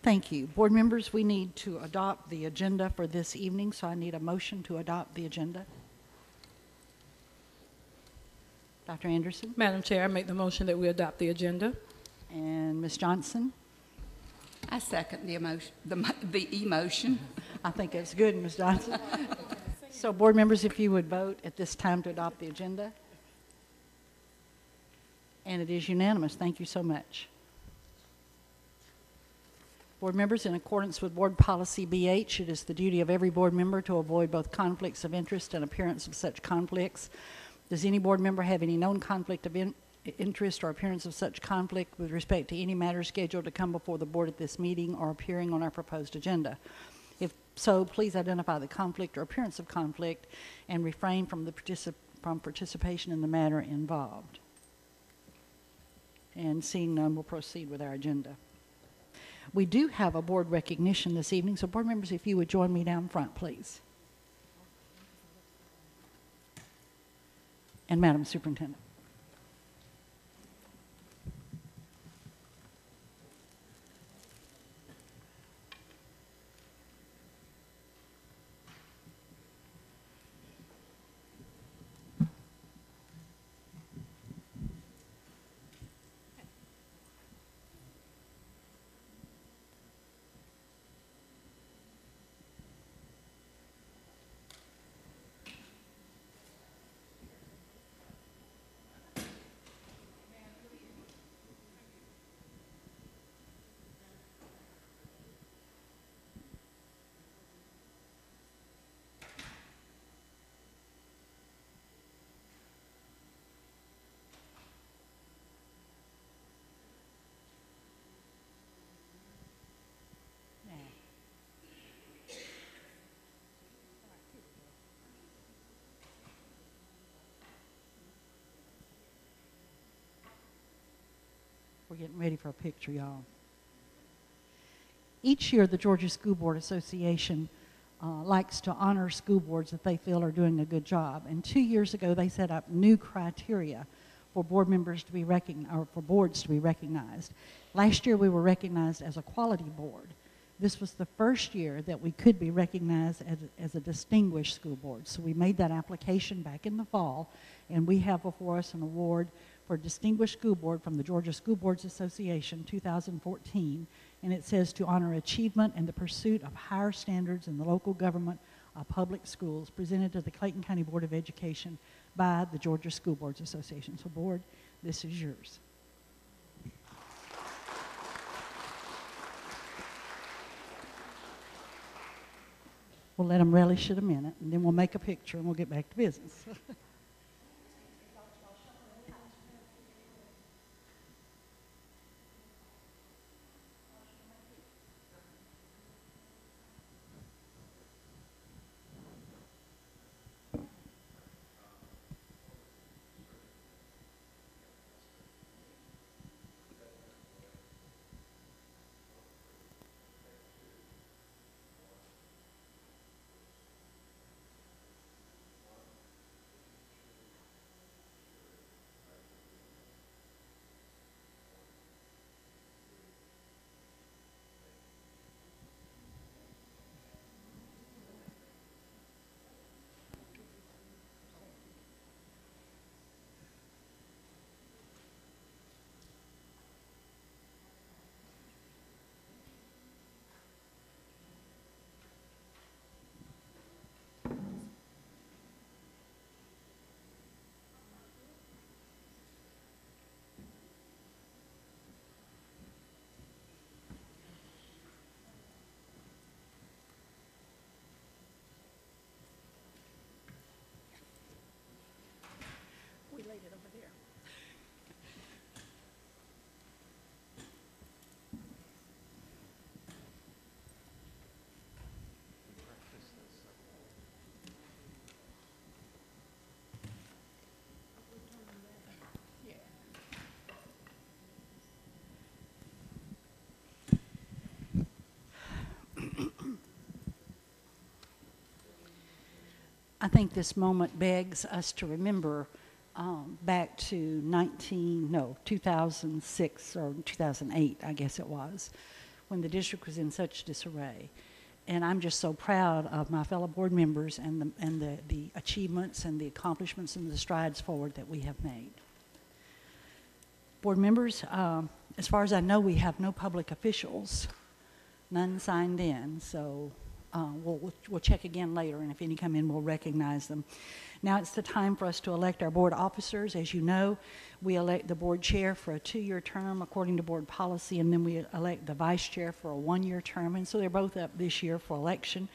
Thank you. Board members, we need to adopt the agenda for this evening, so I need a motion to adopt the agenda. Dr. Anderson? Madam Chair, I make the motion that we adopt the agenda. And Ms. Johnson? I second the emotion, the emotion. I think it's good, Ms. Johnson. So board members, if you would vote at this time to adopt the agenda. And it is unanimous. Thank you so much. Board members, in accordance with Board Policy BH, it is the duty of every board member to avoid both conflicts of interest and appearance of such conflicts. Does any board member have any known conflict of interest or appearance of such conflict with respect to any matter scheduled to come before the board at this meeting or appearing on our proposed agenda? If so, please identify the conflict or appearance of conflict and refrain from participation in the matter involved. And seeing none, we'll proceed with our agenda. We do have a board recognition this evening, so board members, if you would join me down front, please. And Madam Superintendent. We're getting ready for a picture, y'all. Each year, the Georgia School Board Association likes to honor school boards that they feel are doing a good job. And 2 years ago, they set up new criteria for board members to be recognized, or for boards to be recognized. Last year, we were recognized as a quality board. This was the first year that we could be recognized as a distinguished school board. So we made that application back in the fall, and we have before us an award for Distinguished School Board from the Georgia School Boards Association 2014, and it says to honor achievement and the pursuit of higher standards in the local government of public schools, presented to the Clayton County Board of Education by the Georgia School Boards Association. So board, this is yours. We'll let them relish it a minute, and then we'll make a picture and we'll get back to business. I think this moment begs us to remember back to 2006 or 2008, I guess it was, when the district was in such disarray. And I'm just so proud of my fellow board members and the achievements and the accomplishments and the strides forward that we have made. Board members, as far as I know, we have no public officials, none signed in, so we'll check again later, and if any come in, we'll recognize them. Now it's the time for us to elect our board officers. As you know, we elect the board chair for a 2-year term according to board policy, and then we elect the vice chair for a 1-year term, and so they're both up this year for election.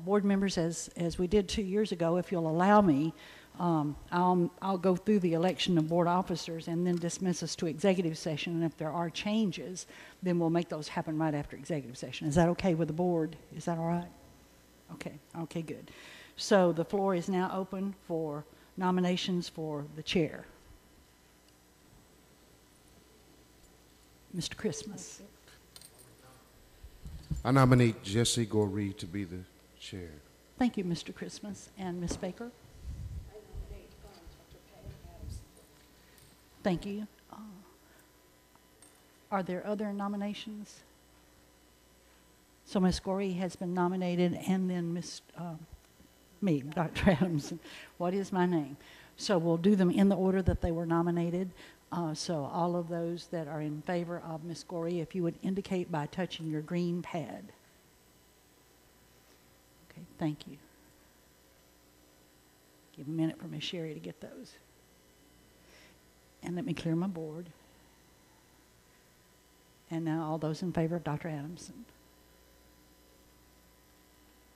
Board members, as we did 2 years ago, if you'll allow me, I'll go through the election of board officers and then dismiss us to executive session, and if there are changes, then we'll make those happen right after executive session. Is that okay with the board? Is that all right? Okay, good. So the floor is now open for nominations for the chair. Mr. Christmas. I nominate Jesse Goree to be the chair. Thank you, Mr. Christmas. And Ms. Baker? Thank you. Are there other nominations? So Ms. Goree has been nominated, and then me, Dr. Adamson. What is my name? So we'll do them in the order that they were nominated. So all of those that are in favor of Ms. Goree, if you would indicate by touching your green pad. Okay, thank you. Give a minute for Ms. Sherry to get those. And let me clear my board. And now all those in favor of Dr. Adamson.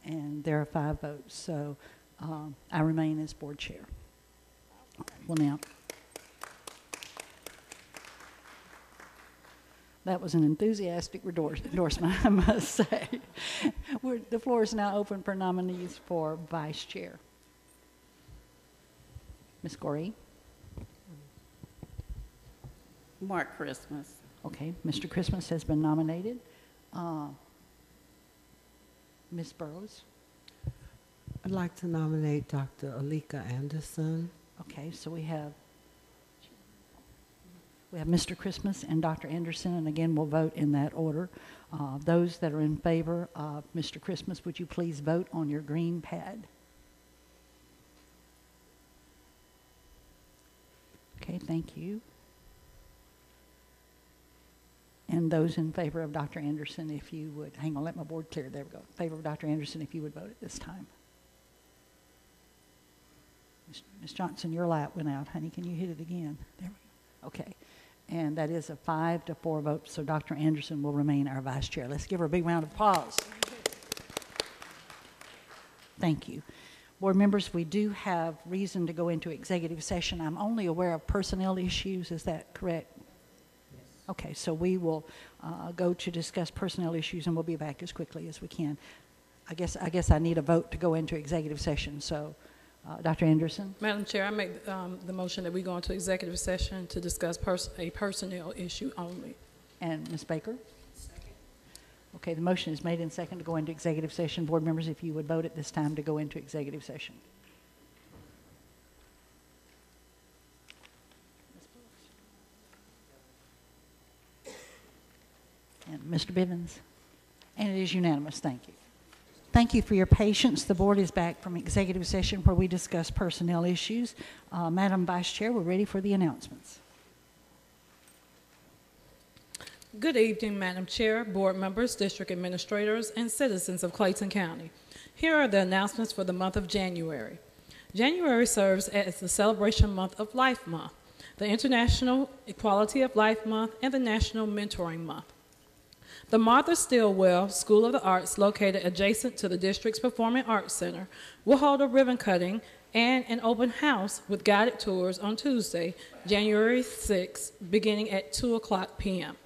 And there are 5 votes, so I remain as board chair. Well, now, that was an enthusiastic endorsement, I must say. The floor is now open for nominees for vice chair. Ms. Goree? Mark Christmas. Okay, Mr. Christmas has been nominated. Ms. Burrows? I'd like to nominate Dr. Alika Anderson. Okay, so we have Mr. Christmas and Dr. Anderson, and again, we'll vote in that order. Those that are in favor of Mr. Christmas, would you please vote on your green pad? Okay, thank you. And those in favor of Dr. Anderson, if you would, hang on, let my board clear, there we go. In favor of Dr. Anderson, if you would vote at this time. Ms. Johnson, your light went out, honey. Can you hit it again? There we go. Okay. And that is a 5-4 vote, so Dr. Anderson will remain our vice chair. Let's give her a big round of applause. Thank you. Board members, we do have reason to go into executive session. I'm only aware of personnel issues. Is that correct? Yes. Okay, so we will go to discuss personnel issues, and we'll be back as quickly as we can. I guess I need a vote to go into executive session. So, Dr. Anderson? Madam Chair, I make the motion that we go into executive session to discuss a personnel issue only. And Ms. Baker? Second. Okay, the motion is made and second to go into executive session. Board members, if you would vote at this time to go into executive session. And Mr. Bivens? And it is unanimous. Thank you. Thank you for your patience. The board is back from executive session where we discuss personnel issues. Madam Vice Chair, we're ready for the announcements. Good evening, Madam Chair, board members, district administrators, and citizens of Clayton County. Here are the announcements for the month of January. January serves as the Celebration Month of Life Month, the International Equality of Life Month, and the National Mentoring Month. The Martha Stillwell School of the Arts, located adjacent to the district's Performing Arts Center, will hold a ribbon cutting and an open house with guided tours on Tuesday, January 6, beginning at 2:00 p.m.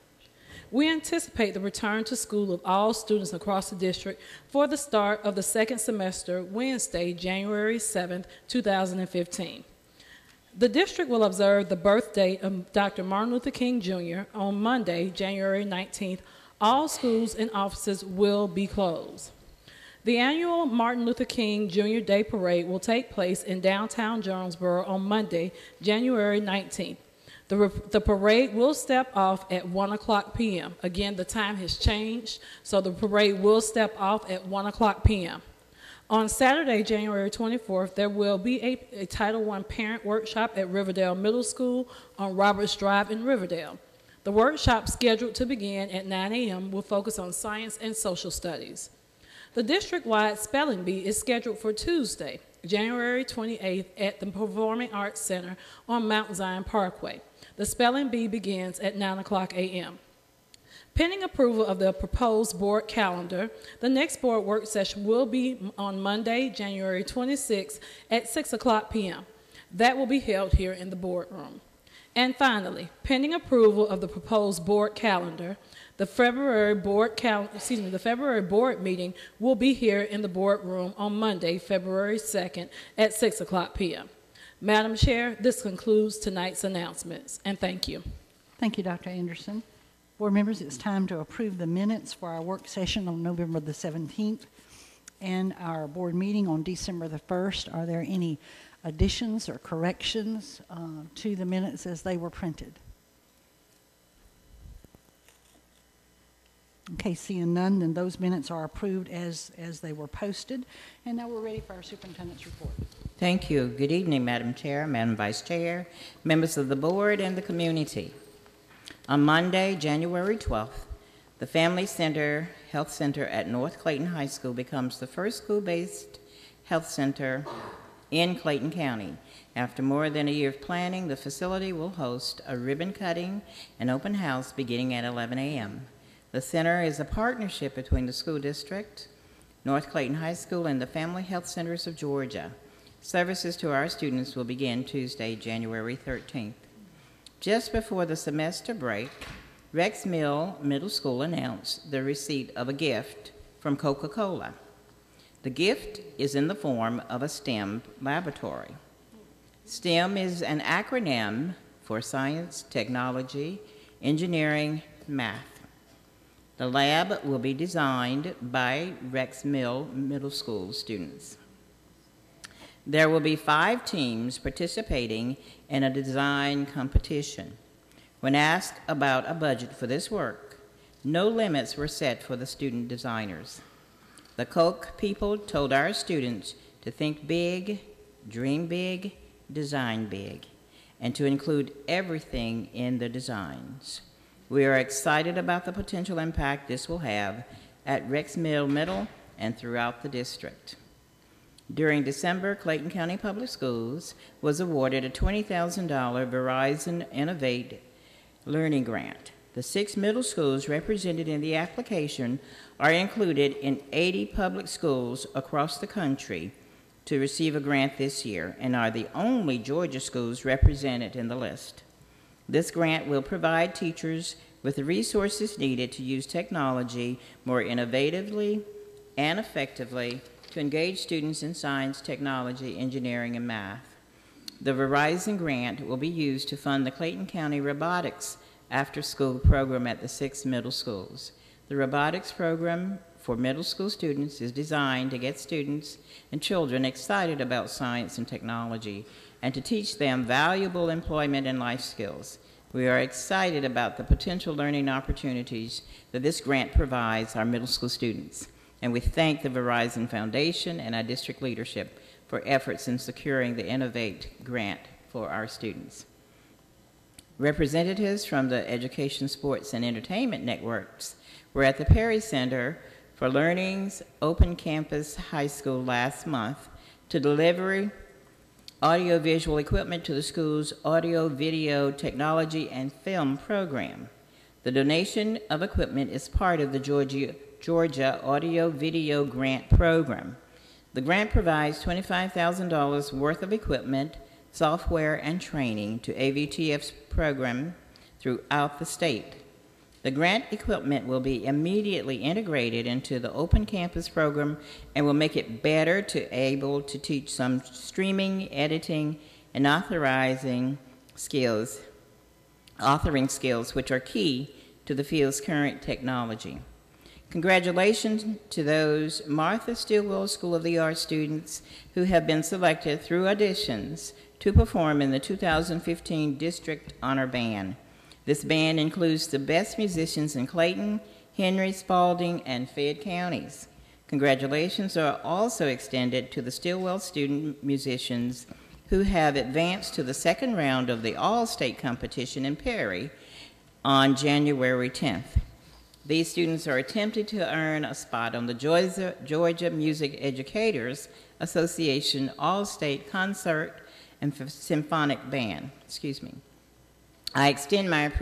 We anticipate the return to school of all students across the district for the start of the second semester, Wednesday, January 7, 2015. The district will observe the birth date of Dr. Martin Luther King, Jr. on Monday, January 19th. All schools and offices will be closed. The annual Martin Luther King Jr. Day Parade will take place in downtown Jonesboro on Monday, January 19th. The The parade will step off at 1 o'clock p.m. Again, the time has changed, so the parade will step off at 1 o'clock p.m. On Saturday, January 24th, there will be a Title I parent workshop at Riverdale Middle School on Roberts Drive in Riverdale. The workshop, scheduled to begin at 9 a.m., will focus on science and social studies. The district-wide spelling bee is scheduled for Tuesday, January 28th at the Performing Arts Center on Mount Zion Parkway. The spelling bee begins at 9 o'clock a.m. Pending approval of the proposed board calendar, the next board work session will be on Monday, January 26th at 6 o'clock p.m. That will be held here in the boardroom. And finally, pending approval of the proposed board calendar, the February board meeting will be here in the boardroom on Monday, February 2nd at 6 o'clock p.m. Madam Chair, this concludes tonight's announcements, and thank you. Thank you, Dr. Anderson. Board members, it's time to approve the minutes for our work session on November the 17th and our board meeting on December the 1st. Are there any additions or corrections to the minutes as they were printed? Okay, seeing none, then those minutes are approved as they were posted. And now we're ready for our superintendent's report. Thank you. Good evening, Madam Chair, Madam Vice Chair, members of the board, and the community. On Monday, January 12th, the Family Center Health Center at North Clayton High School becomes the first school-based health center in Clayton County. After more than a year of planning, the facility will host a ribbon cutting and open house beginning at 11 a.m. The center is a partnership between the school district, North Clayton High School, and the Family Health Centers of Georgia. Services to our students will begin Tuesday, January 13th. Just before the semester break, Rex Mill Middle School announced the receipt of a gift from Coca-Cola. The gift is in the form of a STEM laboratory. STEM is an acronym for science, technology, engineering, math. The lab will be designed by Rex Mill Middle School students. There will be 5 teams participating in a design competition. When asked about a budget for this work, no limits were set for the student designers. The Coke people told our students to think big, dream big, design big, and to include everything in the designs. We are excited about the potential impact this will have at Rex Mill Middle and throughout the district. During December, Clayton County Public Schools was awarded a $20,000 Verizon Innovate Learning Grant. The 6 middle schools represented in the application are included in 80 public schools across the country to receive a grant this year and are the only Georgia schools represented in the list. This grant will provide teachers with the resources needed to use technology more innovatively and effectively to engage students in science, technology, engineering, and math. The Verizon grant will be used to fund the Clayton County Robotics after-school program at the 6 middle schools. The robotics program for middle school students is designed to get students and children excited about science and technology and to teach them valuable employment and life skills. We are excited about the potential learning opportunities that this grant provides our middle school students. And we thank the Verizon Foundation and our district leadership for efforts in securing the Innovate grant for our students. Representatives from the Education, Sports, and Entertainment networks were at the Perry Center for Learning's Open Campus High School last month to deliver audiovisual equipment to the school's audio, video, technology, and film program. The donation of equipment is part of the Georgia Audio Video Grant Program. The grant provides $25,000 worth of equipment, software, and training to AVTF's program throughout the state. The grant equipment will be immediately integrated into the Open Campus program and will make it better to able to teach some streaming, editing, and authoring skills, which are key to the field's current technology. Congratulations to those Martha Stillwell School of the Arts students who have been selected through auditions to perform in the 2015 District Honor Band. This band includes the best musicians in Clayton, Henry, Spalding, and Fayette counties. Congratulations are also extended to the Stillwell student musicians who have advanced to the second round of the All-State competition in Perry on January 10th. These students are attempting to earn a spot on the Georgia Music Educators Association All-State Concert and Symphonic Band. I extend my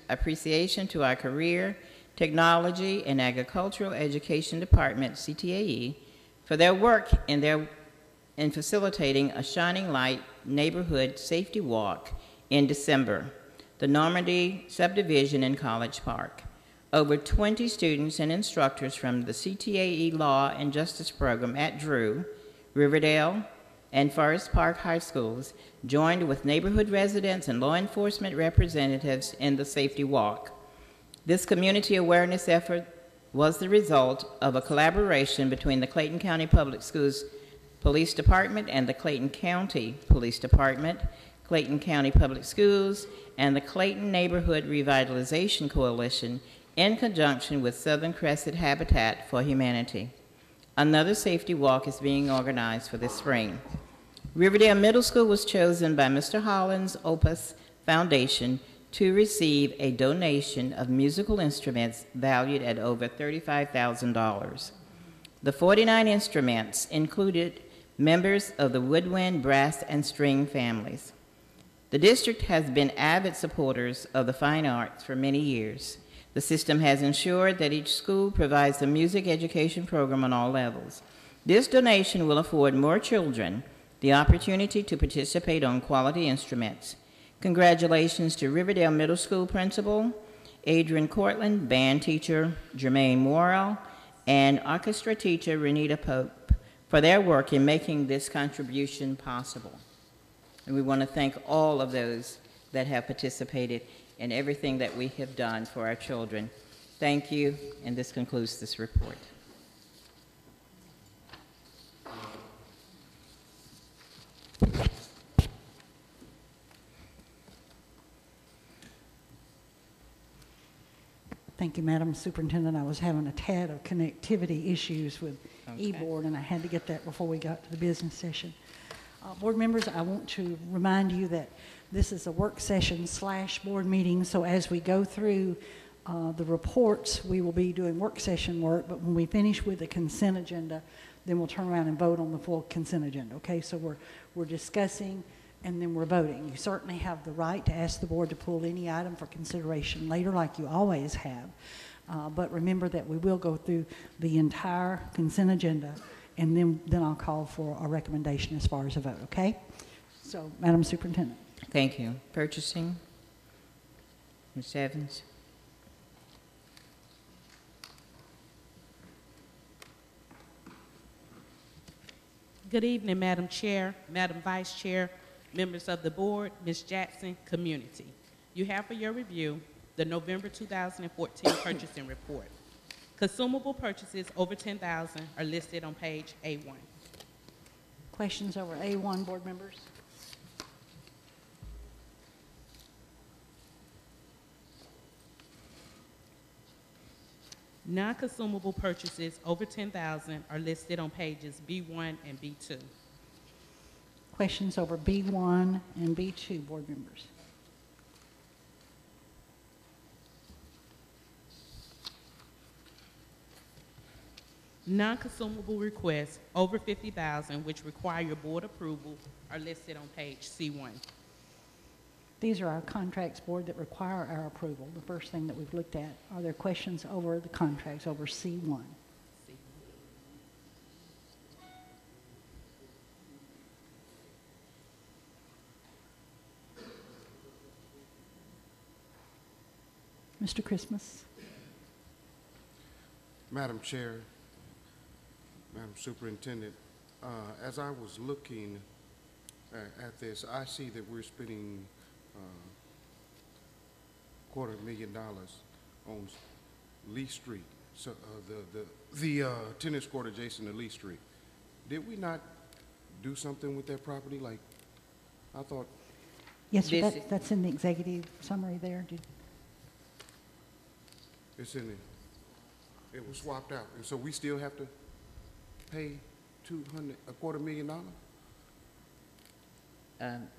appreciation to our Career, Technology, and Agricultural Education Department, CTAE, for their work in facilitating a Shining Light Neighborhood Safety Walk in December, the Normandy Subdivision in College Park. Over 20 students and instructors from the CTAE Law and Justice Program at Drew, Riverdale, and Forest Park High Schools joined with neighborhood residents and law enforcement representatives in the safety walk. This community awareness effort was the result of a collaboration between the Clayton County Public Schools Police Department and the Clayton County Police Department, Clayton County Public Schools, and the Clayton Neighborhood Revitalization Coalition in conjunction with Southern Crescent Habitat for Humanity. Another safety walk is being organized for this spring. Riverdale Middle School was chosen by Mr. Holland's Opus Foundation to receive a donation of musical instruments valued at over $35,000. The 49 instruments included members of the woodwind, brass, and string families. The district has been avid supporters of the fine arts for many years. The system has ensured that each school provides a music education program on all levels. This donation will afford more children the opportunity to participate on quality instruments. Congratulations to Riverdale Middle School Principal Adrian Cortland, band teacher Jermaine Morrell, and orchestra teacher Renita Pope for their work in making this contribution possible. And we want to thank all of those that have participated in everything that we have done for our children. Thank you, and this concludes this report. Thank you, Madam Superintendent. I was having a tad of connectivity issues with e-board, and I had to get that before we got to the business session. Board members, I want to remind you that this is a work session / board meeting, so as we go through the reports, we will be doing work session work, but when we finish with the consent agenda, then we'll turn around and vote on the full consent agenda, okay? So we're discussing and then we're voting. You certainly have the right to ask the board to pull any item for consideration later like you always have, but remember that we will go through the entire consent agenda and then I'll call for a recommendation as far as a vote, okay? So, Madam Superintendent. Thank you. Purchasing, Ms. Evans. Good evening, Madam Chair, Madam Vice Chair, members of the board, Ms. Jackson, community. You have for your review the November 2014 purchasing report. Consumable purchases over $10,000 are listed on page A1. Questions over A1, board members? Non-consumable purchases over $10,000 are listed on pages B1 and B2. Questions over B1 and B2, board members? Non-consumable requests over $50,000 which require board approval are listed on page C1. These are our contracts, board, that require our approval. The first thing that we've looked at. Are there questions over the contracts over C1? Mr. Christmas. Madam Chair, Madam Superintendent, as I was looking at this, I see that we're spending $250,000 on Lee Street. So, the tennis court adjacent to Lee Street, did we not do something with that property? Like, I thought, Yes, sir, This is- that's in the executive summary there. it's in the, it was swapped out, and so we still have to pay a $250,000?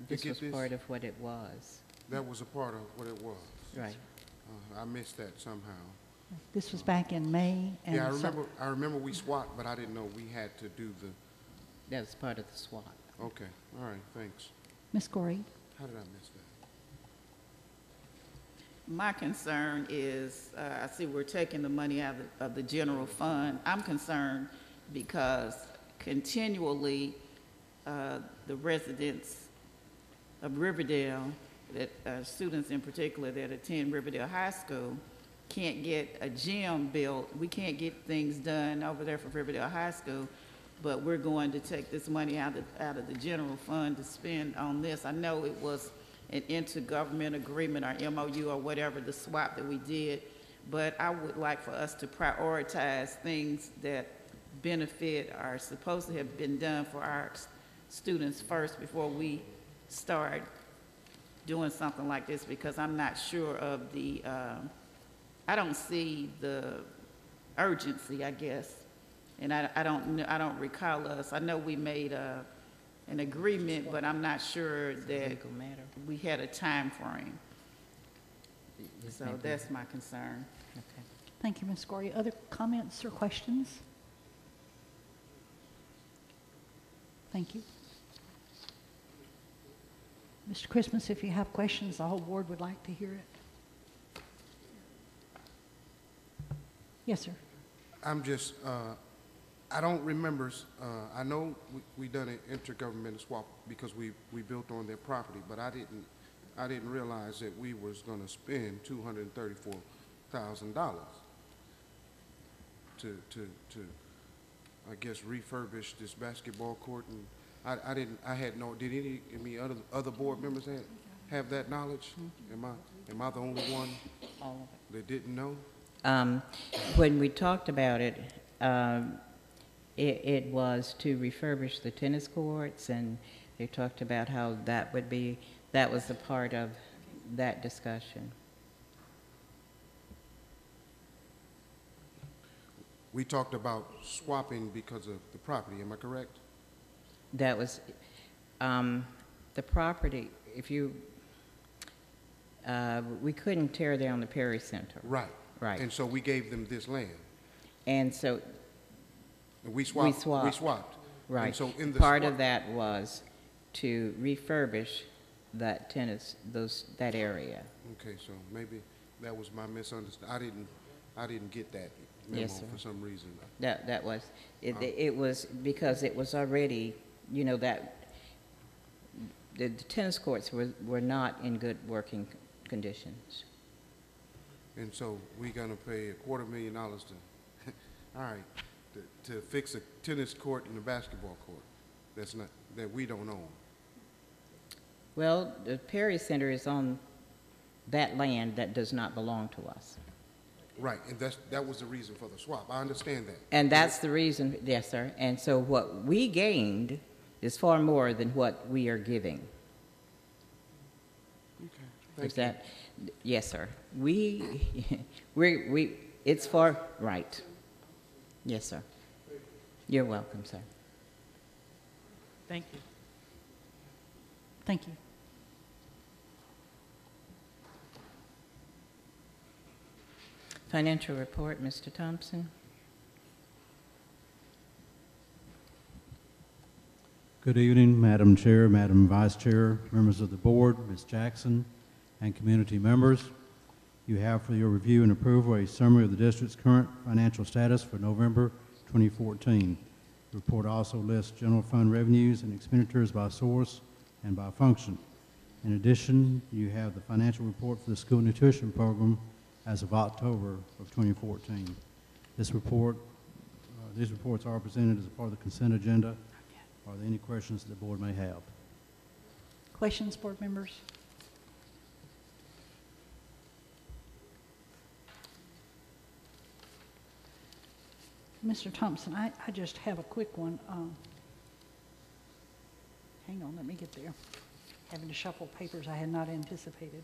This get was this? part of what it was, That was a part of what it was. right. I missed that somehow. This was back in May. And Yeah, so- I remember we swapped, but I didn't know we had to do the, That was part of the swap. okay, all right, thanks. Ms. Gorey? How did I miss that? My concern is, I see we're taking the money out of the general fund. I'm concerned because continually, the residents of Riverdale, that students in particular that attend Riverdale High School, can't get a gym built. We can't get things done over there for Riverdale High School, but we're going to take this money out of the general fund to spend on this. I know it was an intergovernment agreement or MOU or whatever, the swap that we did, but I would like for us to prioritize things that benefit are supposed to have been done for our students first before we start doing something like this, because I'm not sure of the, I don't see the urgency, I guess. And I don't recall us, I know we made an agreement, but I'm not sure that Legal matter. we had a time frame. This So may be- that's my concern. Okay. Thank you, Ms. Gorey. Other comments or questions? Thank you. Mr. Christmas, if you have questions, the whole board would like to hear it. Yes, sir. I'm just, I don't remember, I know we done an intergovernmental swap because we built on their property, but I didn't realize that we was gonna spend $234,000 to, I guess, refurbish this basketball court, and I had no, did any other board members have that knowledge? Am I the only one All of that didn't know? it. When we talked about it, it was to refurbish the tennis courts, and they talked about how that would be, that was a part of that discussion. We talked about swapping because of the property, am I correct? That was, the property, if you, we couldn't tear down the Perry Center. Right. Right. And so we gave them this land. And so, And we swapped. swapped. We swapped. right, And so in the part swap- of that was to refurbish that tennis, that area. Okay, so maybe that was my misunderstanding. I didn't get that memo Yes, sir. for some reason. That was, it was because it was already, you know, that, the tennis courts were not in good working conditions. And so we're gonna pay $250,000 to, all right, to fix a tennis court and a basketball court that we don't own. Well, the Perry Center is on that land that does not belong to us. Right, and that was the reason for the swap. I understand that. And that's the reason, yes, sir. And so what we gained is far more than what we are giving. Thank Is that, yes, sir. It's far, right. Yes, sir. You're welcome, sir. Thank you. Thank you. Financial report, Mr. Thompson. Good evening, Madam Chair, Madam Vice Chair, members of the board, Ms. Jackson, and community members. You have for your review and approval a summary of the district's current financial status for November 2014. The report also lists general fund revenues and expenditures by source and by function. In addition, you have the financial report for the school nutrition program as of October of 2014. These reports are presented as a part of the consent agenda. Are there any questions the board may have? Questions, board members? Mr. Thompson, I just have a quick one. Hang on, let me get there. Having to shuffle papers I had not anticipated.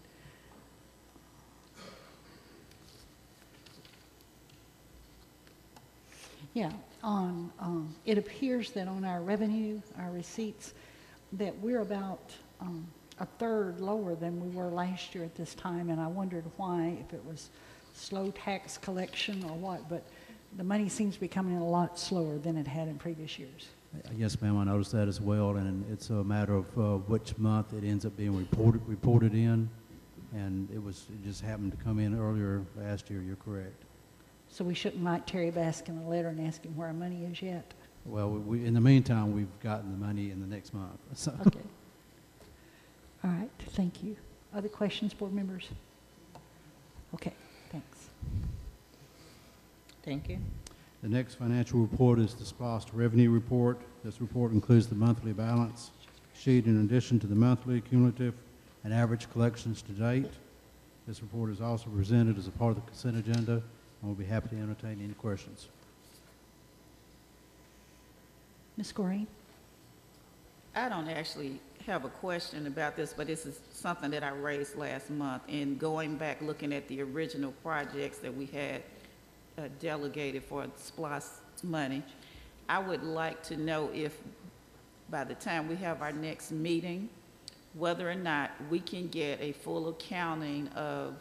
Yeah, it appears that on our revenue, our receipts, that we're about a third lower than we were last year at this time, and I wondered why, if it was slow tax collection or what, but the money seems to be coming in a lot slower than it had in previous years. Yes, ma'am, I noticed that as well, and it's a matter of which month it ends up being reported in, and it just happened to come in earlier last year. You're correct. So we shouldn't write Terry Baskin a letter and ask him where our money is yet? Well, in the meantime, we've gotten the money in the next month. So. Okay. All right, thank you. Other questions, board members? Okay, thanks. Thank you. The next financial report is the SPOS revenue report. This report includes the monthly balance sheet in addition to the monthly, cumulative, and average collections to date. This report is also presented as a part of the consent agenda, and we'll be happy to entertain any questions. Ms. Gorey? I don't actually have a question about this, but this is something that I raised last month. In going back, looking at the original projects that we had delegated for SPOS money, I would like to know if by the time we have our next meeting, whether or not we can get a full accounting of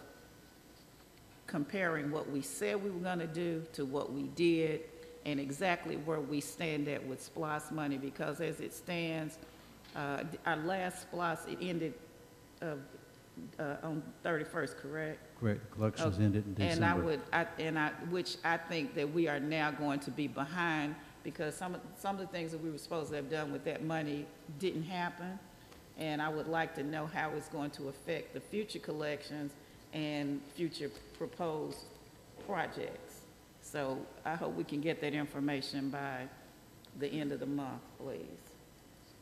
comparing what we said we were going to do to what we did and exactly where we stand at with SPOS money, because as it stands, our last SPOS, it ended on 31st, correct? Correct. The collections ended in December. Which I think that we are now going to be behind, because some of the things that we were supposed to have done with that money didn't happen. And I would like to know how it's going to affect the future collections and future proposed projects. So I hope we can get that information by the end of the month, please.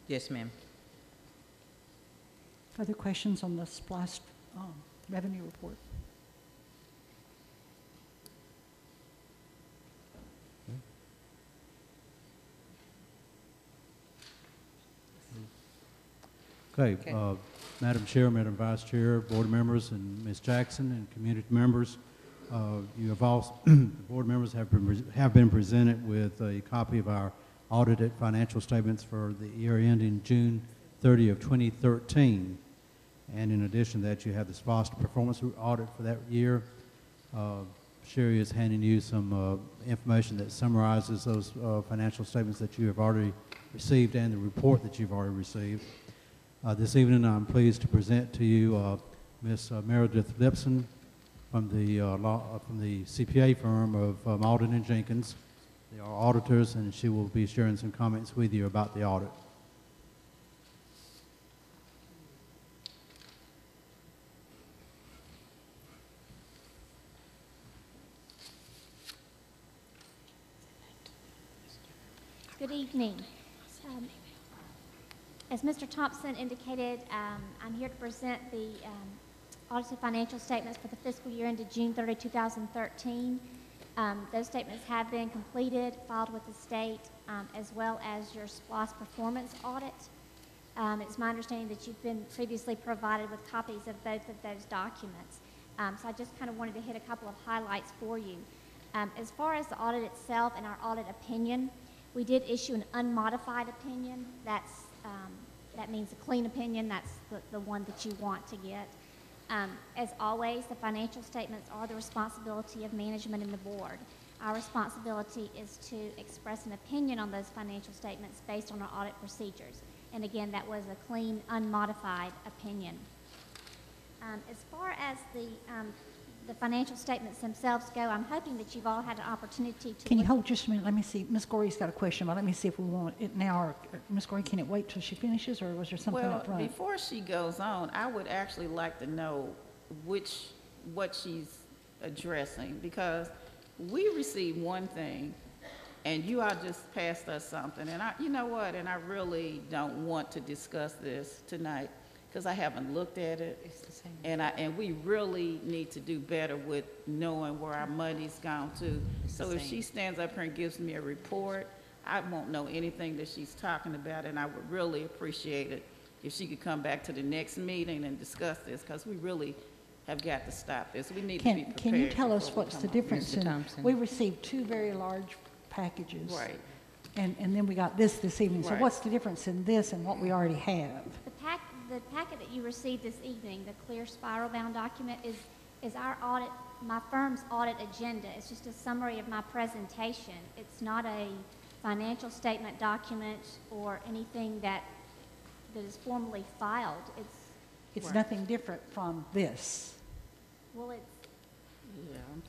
Yes, ma'am. Further questions on the SPOS revenue report? Okay, Madam Chair, Madam Vice Chair, board members, and Ms. Jackson, and community members, you have also, the board members have been presented with a copy of our audited financial statements for the year ending June 30 of 2013. And in addition to that, you have the SPOS performance audit for that year. Sherry is handing you some information that summarizes those financial statements that you have already received and the report that you've already received. This evening, I'm pleased to present to you Ms. Meredith Lipson from the CPA firm of Malden and Jenkins. They are auditors, and she will be sharing some comments with you about the audit. Good evening. As Mr. Thompson indicated, I'm here to present the audited financial statements for the fiscal year ended June 30, 2013. Those statements have been completed, filed with the state, as well as your SPOS performance audit. It's my understanding that you've been previously provided with copies of both of those documents. So I just kind of wanted to hit a couple of highlights for you. As far as the audit itself and our audit opinion, we did issue an unmodified opinion. That means a clean opinion. That's the one that you want to get. As always, the financial statements are the responsibility of management and the board. Our responsibility is to express an opinion on those financial statements based on our audit procedures. And again, that was a clean, unmodified opinion. As far as the financial statements themselves go, I'm hoping that you've all had an opportunity to Can you hold just a minute? Let me see. Ms. Gorey's got a question, but let me see if we want it now. Or Ms. Gorey, can it wait till she finishes, or was there something up front? Well, before she goes on, I would actually like to know what she's addressing, because we received one thing, and you all just passed us something, and you know what? And I really don't want to discuss this tonight, because I haven't looked at it. And we really need to do better with knowing where our money's gone to. So if she stands up here and gives me a report, I won't know anything that she's talking about, and I would really appreciate it if she could come back to the next meeting and discuss this, because we really have got to stop this. We need to be prepared. Can you tell us before we what's come the up. difference Mr. in, Thompson. we received 2 very large packages. Right. And then we got this evening. So Right. what's the difference in this and what we already have? The packet that you received this evening, the clear spiral bound document, is our audit, my firm's audit agenda. It's just a summary of my presentation. It's not a financial statement document or anything that is formally filed. It's nothing different from this. Well,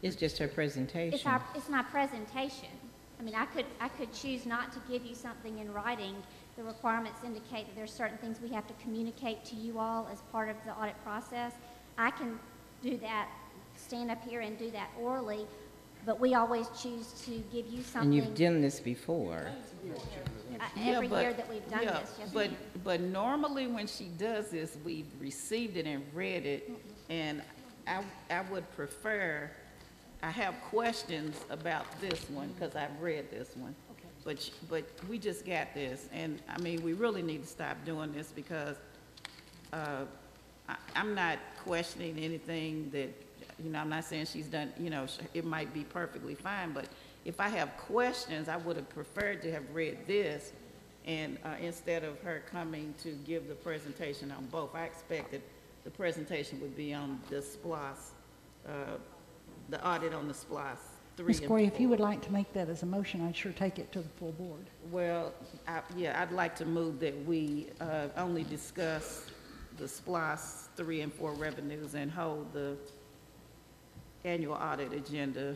It's just her presentation. it's my presentation. I mean, I could choose not to give you something in writing. The requirements indicate that there's certain things we have to communicate to you all as part of the audit process. I can do that, stand up here and do that orally, but we always choose to give you something. And you've done this before. Every year that we've done this, yes, but, ma'am. but normally when she does this, we've received it and read it, and I would prefer, I have questions about this one, because I've read this one. But we just got this, and I mean, we really need to stop doing this, because I'm not questioning anything that, you know, I'm not saying she's done, you know, it might be perfectly fine, but if I have questions, I would have preferred to have read this, and instead of her coming to give the presentation on both. I expected the presentation would be on the SPLOS, the audit on the SPLOS 3 Ms. and Gorey, if 4. you would like to make that as a motion, I'd sure take it to the full board. Well, yeah, I'd like to move that we only discuss the SPLOS 3 and 4 revenues and hold the annual audit agenda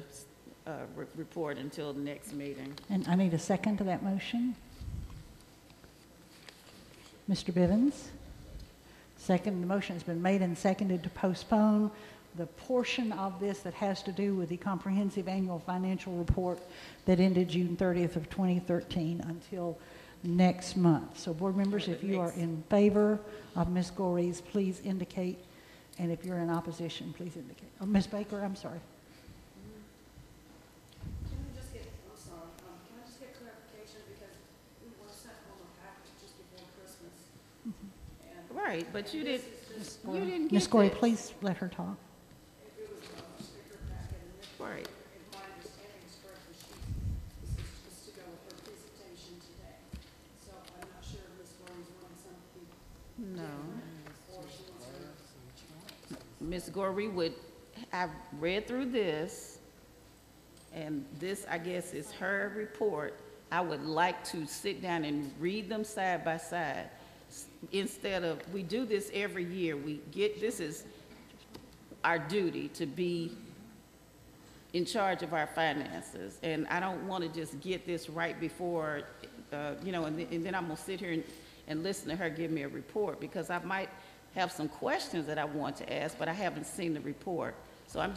report until the next meeting. And I need a second to that motion. Mr. Bivens? Second, the motion has been made and seconded to postpone the portion of this that has to do with the comprehensive annual financial report that ended June 30th of 2013 until next month. So board members, if you are in favor of Ms. Gorey's, please indicate, and if you're in opposition, please indicate. Oh, Ms. Baker, I'm sorry. Can I just get clarification, because we were sent home a package just before Christmas. And Right, but you didn't get Ms. Gorey, this. please let her talk. it was a sticker packet, and Right. if my understanding is correct, this is just to go with her presentation today. So I'm not sure if Ms. Gorey's wanting something No. or she wants to. Ms. Gorey I've read through this, and this, I guess, is her report. I would like to sit down and read them side by side, instead of, we do this every year. This is our duty to be in charge of our finances, and I don't want to just get this right before, you know, and then I'm gonna sit here and listen to her give me a report, because I might have some questions that I want to ask, but I haven't seen the report. So I'm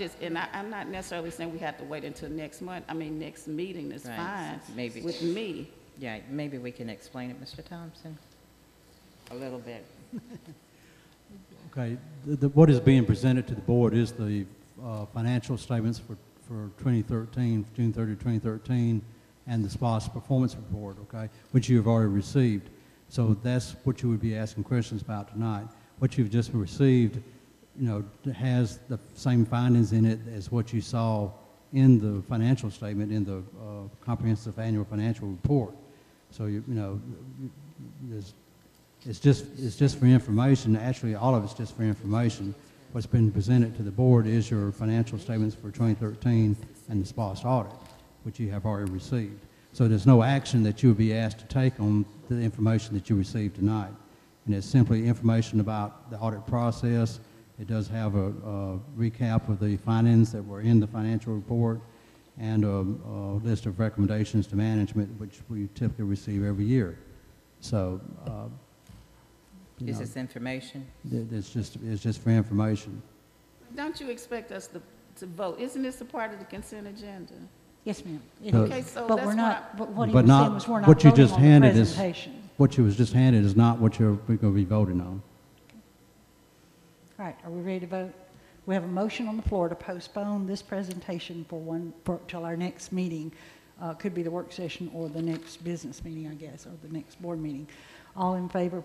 not necessarily saying we have to wait until next month. I mean, next meeting is Right, fine maybe. with me. Yeah, maybe we can explain it, Mr. Thompson, a little bit. Okay, what is being presented to the board is the financial statements for 2013, June 30, 2013, and the SPOS performance report, okay, which you have already received. So that's what you would be asking questions about tonight. What you've just received, you know, has the same findings in it as what you saw in the financial statement in the comprehensive annual financial report. So you know, it's just for information. Actually, all of it's just for information. What's been presented to the board is your financial statements for 2013 and the SPOS audit, which you have already received. So there's no action that you would be asked to take on the information that you received tonight. And it's simply information about the audit process. It does have a recap of the findings that were in the financial report and a list of recommendations to management, which we typically receive every year. So, Is this information? it's just for information. Don't you expect us to vote? Isn't this a part of the consent agenda? Yes, ma'am. It But- is. Okay, so But that's we're why- not, but what he But was saying not, was we're not what you voting just on the handed is, presentation. what you was just handed is not what you're going to be voting on. right, are we ready to vote? We have a motion on the floor to postpone this presentation till our next meeting. Could be the work session or the next business meeting, I guess, or the next board meeting. All in favor,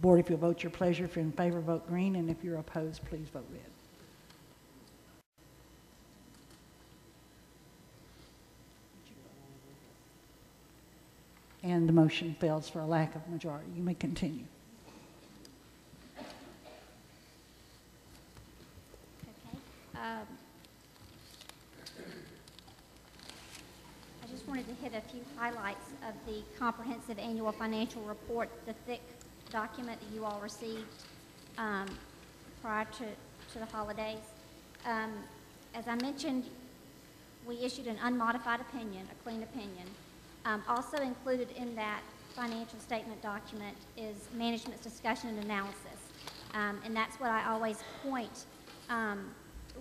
board, if you vote your pleasure. If you're in favor, vote green, and if you're opposed, please vote red. And the motion fails for a lack of majority. You may continue. I just wanted to hit a few highlights of the comprehensive annual financial report, the thick document that you all received prior to the holidays. As I mentioned, we issued an unmodified opinion, a clean opinion. Also included in that financial statement document is management's discussion and analysis. And that's what I always point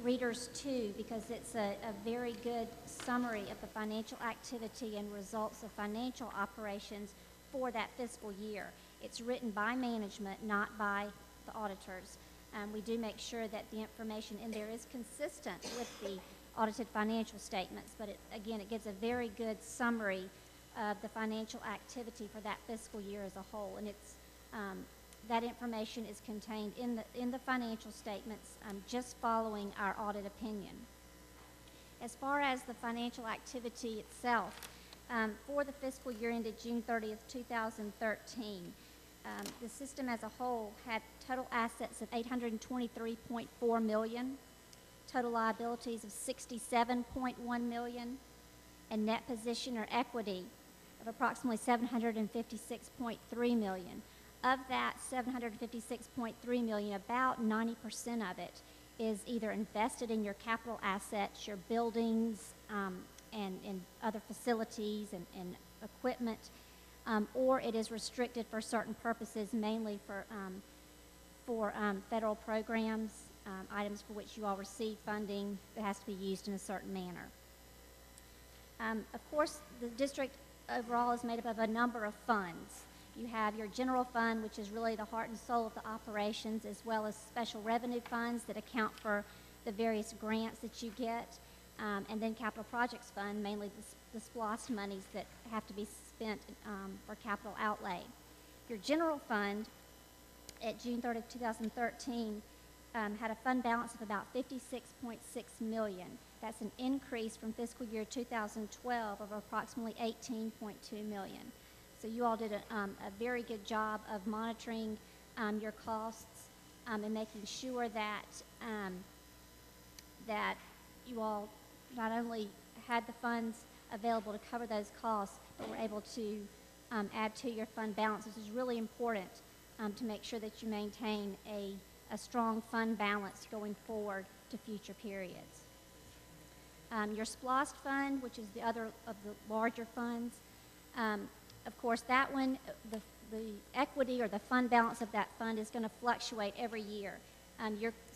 readers to, because it's a very good summary of the financial activity and results of financial operations for that fiscal year. It's written by management, not by the auditors. We do make sure that the information in there is consistent with the audited financial statements, but again, it gives a very good summary of the financial activity for that fiscal year as a whole, and it's that information is contained in the financial statements, just following our audit opinion. As far as the financial activity itself, for the fiscal year ended June 30th, 2013, the system as a whole had total assets of $823.4 million, total liabilities of $67.1 million, and net position or equity of approximately $756.3 million. Of that $756.3 million, about 90% of it is either invested in your capital assets, your buildings, and other facilities and equipment, or it is restricted for certain purposes, mainly for federal programs, items for which you all receive funding that has to be used in a certain manner. Of course, the district overall is made up of a number of funds. You have your general fund, which is really the heart and soul of the operations, as well as special revenue funds that account for the various grants that you get, and then capital projects fund, mainly the SPLOST monies that have to be spent for capital outlay. Your general fund at June 30, 2013 had a fund balance of about $56.6 million. That's an increase from fiscal year 2012 of approximately $18.2 million. So you all did a very good job of monitoring your costs and making sure that that you all not only had the funds available to cover those costs, but were able to add to your fund balance. This is really important to make sure that you maintain a strong fund balance going forward to future periods. Your SPLOST fund, which is the other of the larger funds, of course, that one, the equity or the fund balance of that fund is going to fluctuate every year.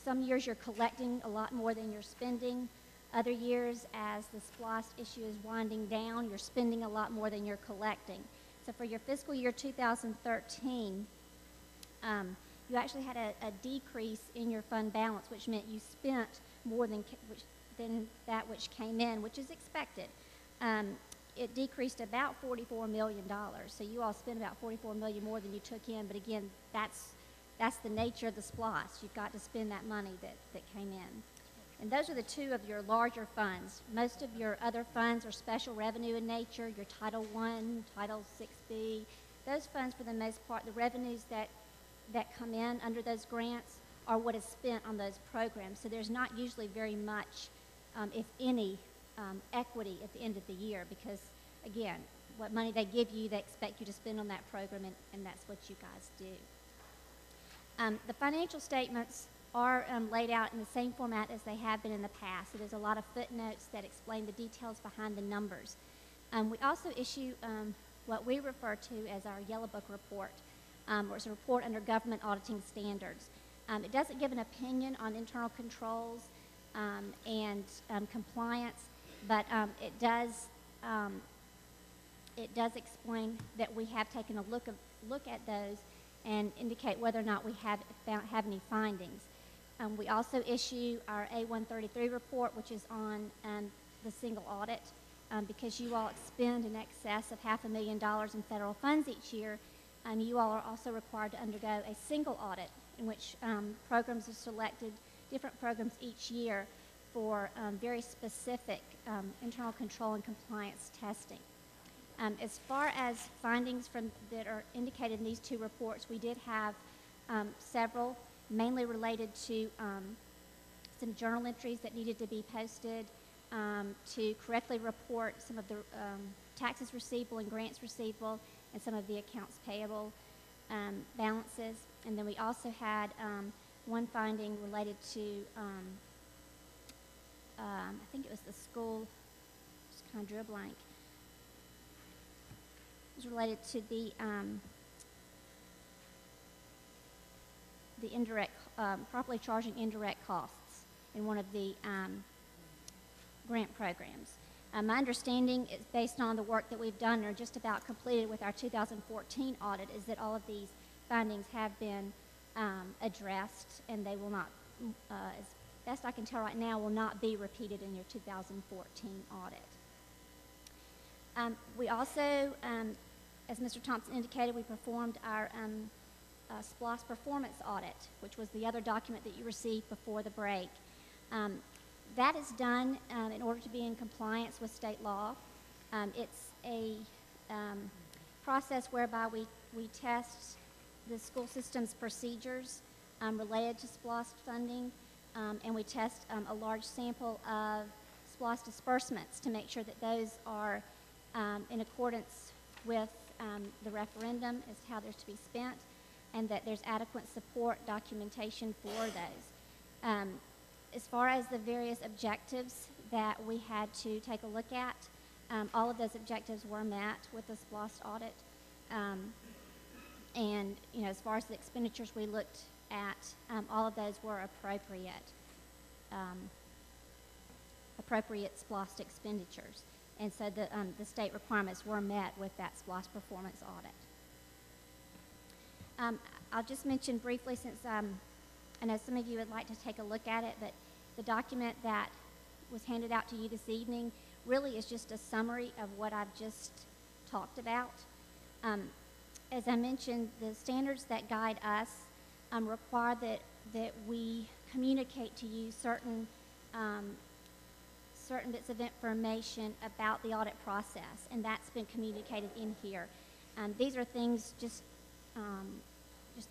Some years you're collecting a lot more than you're spending. Other years, as the SPLOST issue is winding down, you're spending a lot more than you're collecting. So for your fiscal year 2013, you actually had a decrease in your fund balance, which meant you spent more than that which came in, which is expected. It decreased about $44 million. So you all spent about $44 million more than you took in. But again, that's the nature of the SPLOST. You've got to spend that money that came in. And those are the two of your larger funds. Most of your other funds are special revenue in nature, your Title I, Title 6B. Those funds, for the most part, the revenues that come in under those grants are what is spent on those programs. So there's not usually very much, if any, equity at the end of the year, because again, what money they give you, they expect you to spend on that program, and that's what you guys do. The financial statements are laid out in the same format as they have been in the past. So there's a lot of footnotes that explain the details behind the numbers. We also issue what we refer to as our Yellow Book report, or it's a report under government auditing standards. It doesn't give an opinion on internal controls and compliance, but it does explain that we have taken a look at those and indicate whether or not we have any findings. We also issue our A133 report, which is on the single audit. Because you all expend in excess of $500,000 in federal funds each year, you all are also required to undergo a single audit in which programs are selected, different programs each year for very specific internal control and compliance testing. As far as findings that are indicated in these two reports, we did have several, mainly related to some journal entries that needed to be posted, to correctly report some of the taxes receivable and grants receivable and some of the accounts payable balances. And then we also had one finding related to, I think it was the school, just kind of drew a blank. It was related to the indirect, properly charging indirect costs in one of the grant programs. My understanding is, based on the work that we've done or just about completed with our 2014 audit, is that all of these findings have been addressed, and they will not, as best I can tell right now, will not be repeated in your 2014 audit. We also, as Mr. Thompson indicated, we performed our SPLOST performance audit, which was the other document that you received before the break. That is done in order to be in compliance with state law. It's a process whereby we test the school system's procedures related to SPLOST funding, and we test a large sample of SPLOST disbursements to make sure that those are in accordance with the referendum as to how they're to be spent, and that there's adequate support documentation for those. As far as the various objectives that we had to take a look at, all of those objectives were met with the SPLOST audit. And as far as the expenditures we looked at, all of those were appropriate SPLOST expenditures. And so the state requirements were met with that SPLOST performance audit. I'll just mention briefly, since I know some of you would like to take a look at it, but the document that was handed out to you this evening really is just a summary of what I've just talked about. As I mentioned, the standards that guide us require that we communicate to you certain bits of information about the audit process, and that's been communicated in here. These are things, just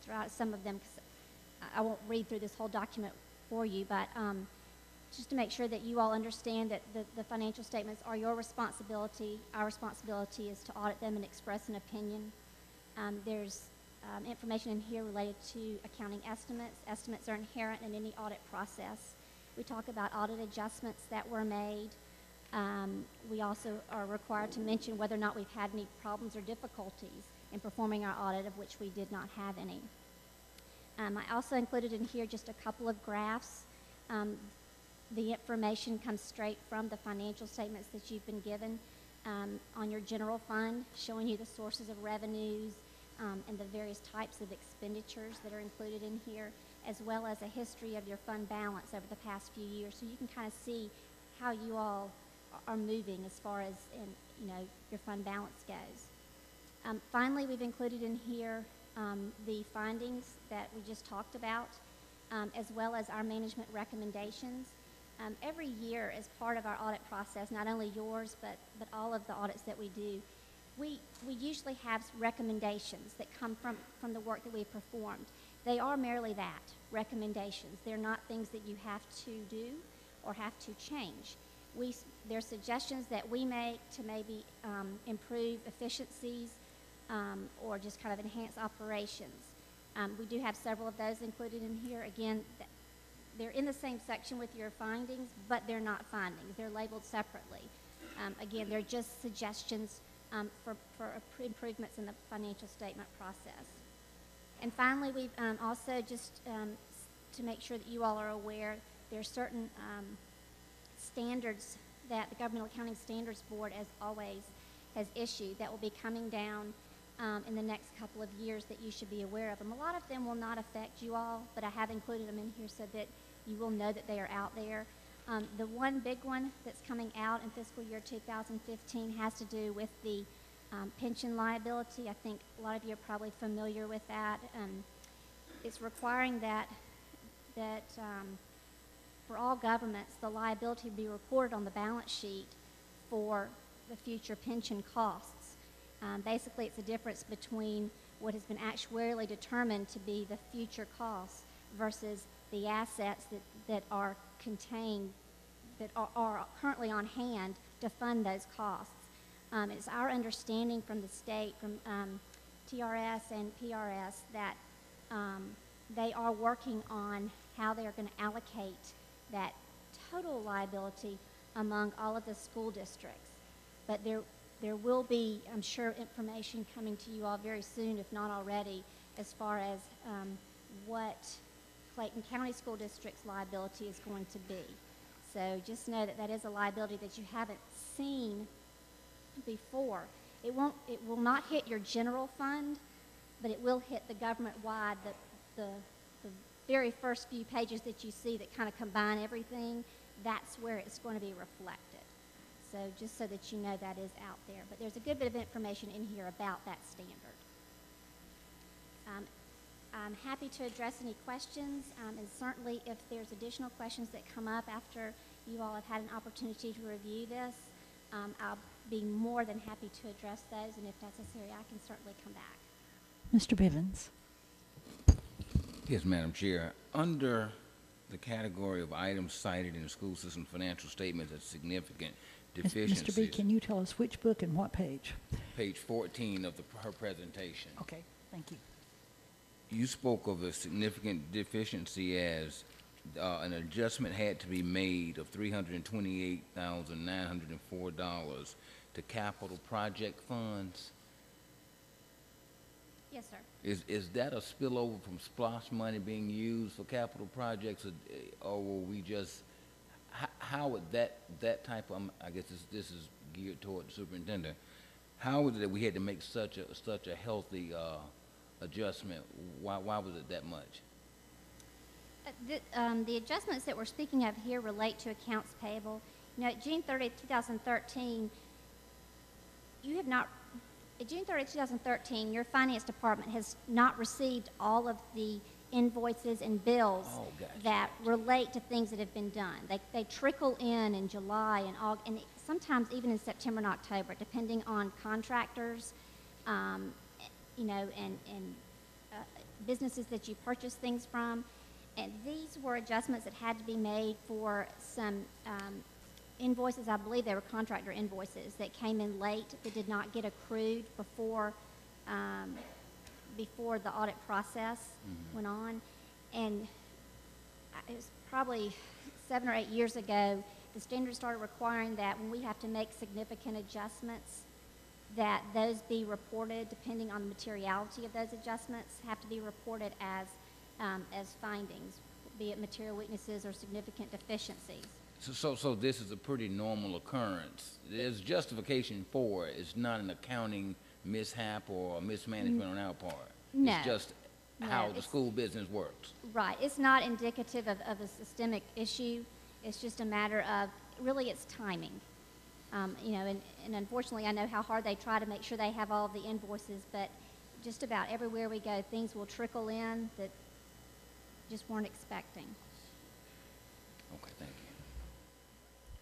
throw out some of them, because I won't read through this whole document for you, but just to make sure that you all understand that the financial statements are your responsibility. Our responsibility is to audit them and express an opinion. There's information in here related to accounting estimates. Estimates are inherent in any audit process. We talk about audit adjustments that were made. We also are required to mention whether or not we've had any problems or difficulties in performing our audit, of which we did not have any. I also included in here just a couple of graphs. The information comes straight from the financial statements that you've been given on your general fund, showing you the sources of revenues and the various types of expenditures that are included in here, as well as a history of your fund balance over the past few years, so you can kind of see how you all are moving as far as your fund balance goes. Finally, we've included in here the findings that we just talked about, as well as our management recommendations. Every year, as part of our audit process, not only yours, but all of the audits that we do, we usually have recommendations that come from the work that we've performed. They are merely that, recommendations. They're not things that you have to do or have to change. They're suggestions that we make to maybe improve efficiencies or just kind of enhance operations. We do have several of those included in here. Again, they're in the same section with your findings, but they're not findings. They're labeled separately. Again, they're just suggestions for improvements in the financial statement process. And finally, we've also, just to make sure that you all are aware, there are certain standards that the Governmental Accounting Standards Board, as always, has issued that will be coming down in the next couple of years that you should be aware of them. A lot of them will not affect you all, but I have included them in here so that you will know that they are out there. The one big one that's coming out in fiscal year 2015 has to do with the pension liability. I think a lot of you are probably familiar with that. It's requiring that for all governments, the liability be reported on the balance sheet for the future pension costs. Basically, it's the difference between what has been actuarially determined to be the future costs versus the assets that are contained, that are currently on hand to fund those costs. It's our understanding from the state, from TRS and PRS, that they are working on how they are going to allocate that total liability among all of the school districts. But there will be, I'm sure, information coming to you all very soon, if not already, as far as what Clayton County School District's liability is going to be. So just know that that is a liability that you haven't seen before. It will not hit your general fund, but it will hit the government-wide. The very first few pages that you see that kind of combine everything, that's where it's going to be reflected. So just so that you know that is out there. But there's a good bit of information in here about that standard. I'm happy to address any questions, and certainly if there's additional questions that come up after you all have had an opportunity to review this, I'll be more than happy to address those, and if necessary, I can certainly come back. Mr. Bivens. Yes, Madam Chair. Under the category of items cited in the school system financial statements as significant deficiencies. Mr. B, can you tell us which book and what page? Page 14 of her presentation. Okay, thank you. You spoke of a significant deficiency as an adjustment had to be made of $328,904 to capital project funds. Yes, sir. Is that a spillover from SPLOST money being used for capital projects, or will we just, how would that type of, I guess this is geared toward the superintendent, how was it that we had to make such a healthy adjustment? Why was it that much? The adjustments that we're speaking of here relate to accounts payable. You know, at June 30, 2013, at June 30, 2013, your finance department has not received all of the invoices and bills that relate to things that have been done. They trickle in July and August, and sometimes even in September and October, depending on contractors, you know, and businesses that you purchase things from. And these were adjustments that had to be made for some invoices. I believe they were contractor invoices that came in late that did not get accrued before the audit process went on. And it was probably 7 or 8 years ago, the standard started requiring that when we have to make significant adjustments, that those be reported, depending on the materiality of those adjustments, have to be reported as findings, be it material weaknesses or significant deficiencies. So this is a pretty normal occurrence. There's justification for it. It's not an accounting mishap or mismanagement on our part. No. It's just how the school business works. Right. It's not indicative of a systemic issue. It's just a matter of, really, it's timing. You know, and unfortunately, I know how hard they try to make sure they have all of the invoices, but just about everywhere we go, things will trickle in that just weren't expecting. Okay, thank you.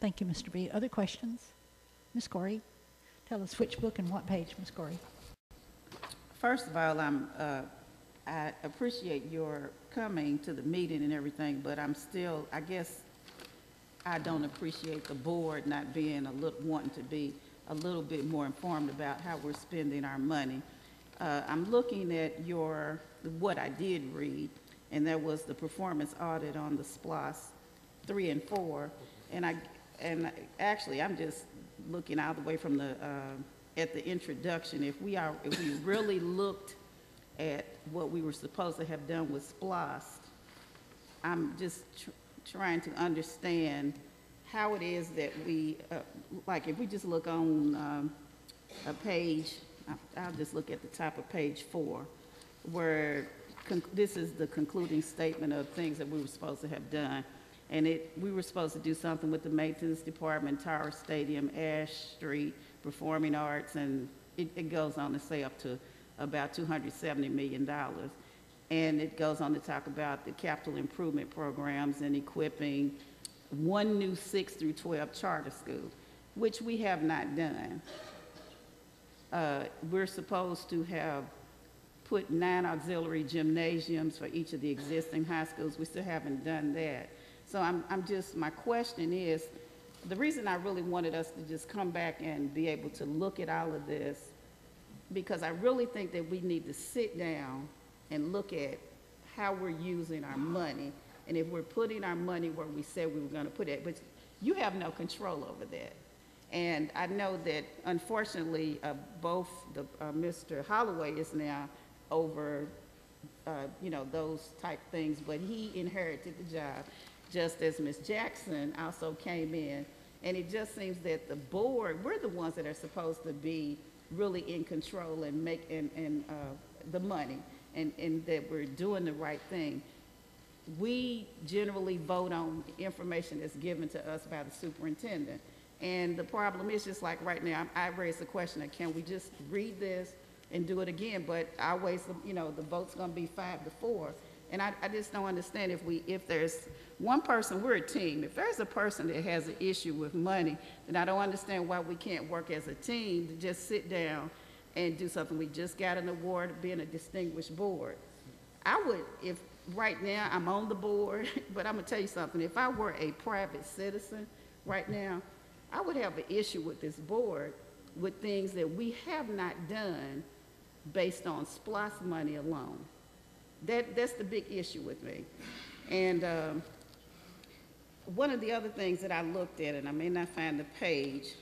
Thank you, Mr. B. Other questions? Ms. Corey, tell us which book and what page, Ms. Corey. First of all, I appreciate your coming to the meeting and everything, but I'm still, I guess, I don't appreciate the board not being wanting to be a little bit more informed about how we're spending our money. I'm looking at what I did read, and that was the performance audit on the SPLOST 3 and 4, and actually I'm just looking all the way from at the introduction. If we really looked at what we were supposed to have done with SPLOST, I'm just trying to understand how it is that we, like if we just look on page I'll just look at the top of page 4, where this is the concluding statement of things that we were supposed to have done. And we were supposed to do something with the maintenance department, Tower Stadium, Ash Street, Performing Arts, and it goes on to say up to about $270 million. And it goes on to talk about the capital improvement programs and equipping one new 6 through 12 charter school, which we have not done. We're supposed to have put 9 auxiliary gymnasiums for each of the existing high schools. We still haven't done that. So my question is, the reason I really wanted us to just come back and be able to look at all of this, because I really think that we need to sit down and look at how we're using our money, and if we're putting our money where we said we were going to put it. But you have no control over that. And I know that, unfortunately, both Mr. Holloway is now over, those type things, but he inherited the job, just as Ms. Jackson also came in. And it just seems that the board, we're the ones that are supposed to be really in control and make the money, and that we're doing the right thing. We generally vote on information that's given to us by the superintendent. And the problem is, just like right now, I raised the question of, can we just read this and do it again? But always, the vote's gonna be 5-4. And I just don't understand if there's one person, we're a team. If there's a person that has an issue with money, then I don't understand why we can't work as a team to just sit down and do something. We just got an award of being a distinguished board. I would, if right now I'm on the board, but I'm gonna tell you something, if I were a private citizen right now, I would have an issue with this board with things that we have not done based on SPLOST money alone. That's the big issue with me. And one of the other things that I looked at, and I may not find the page,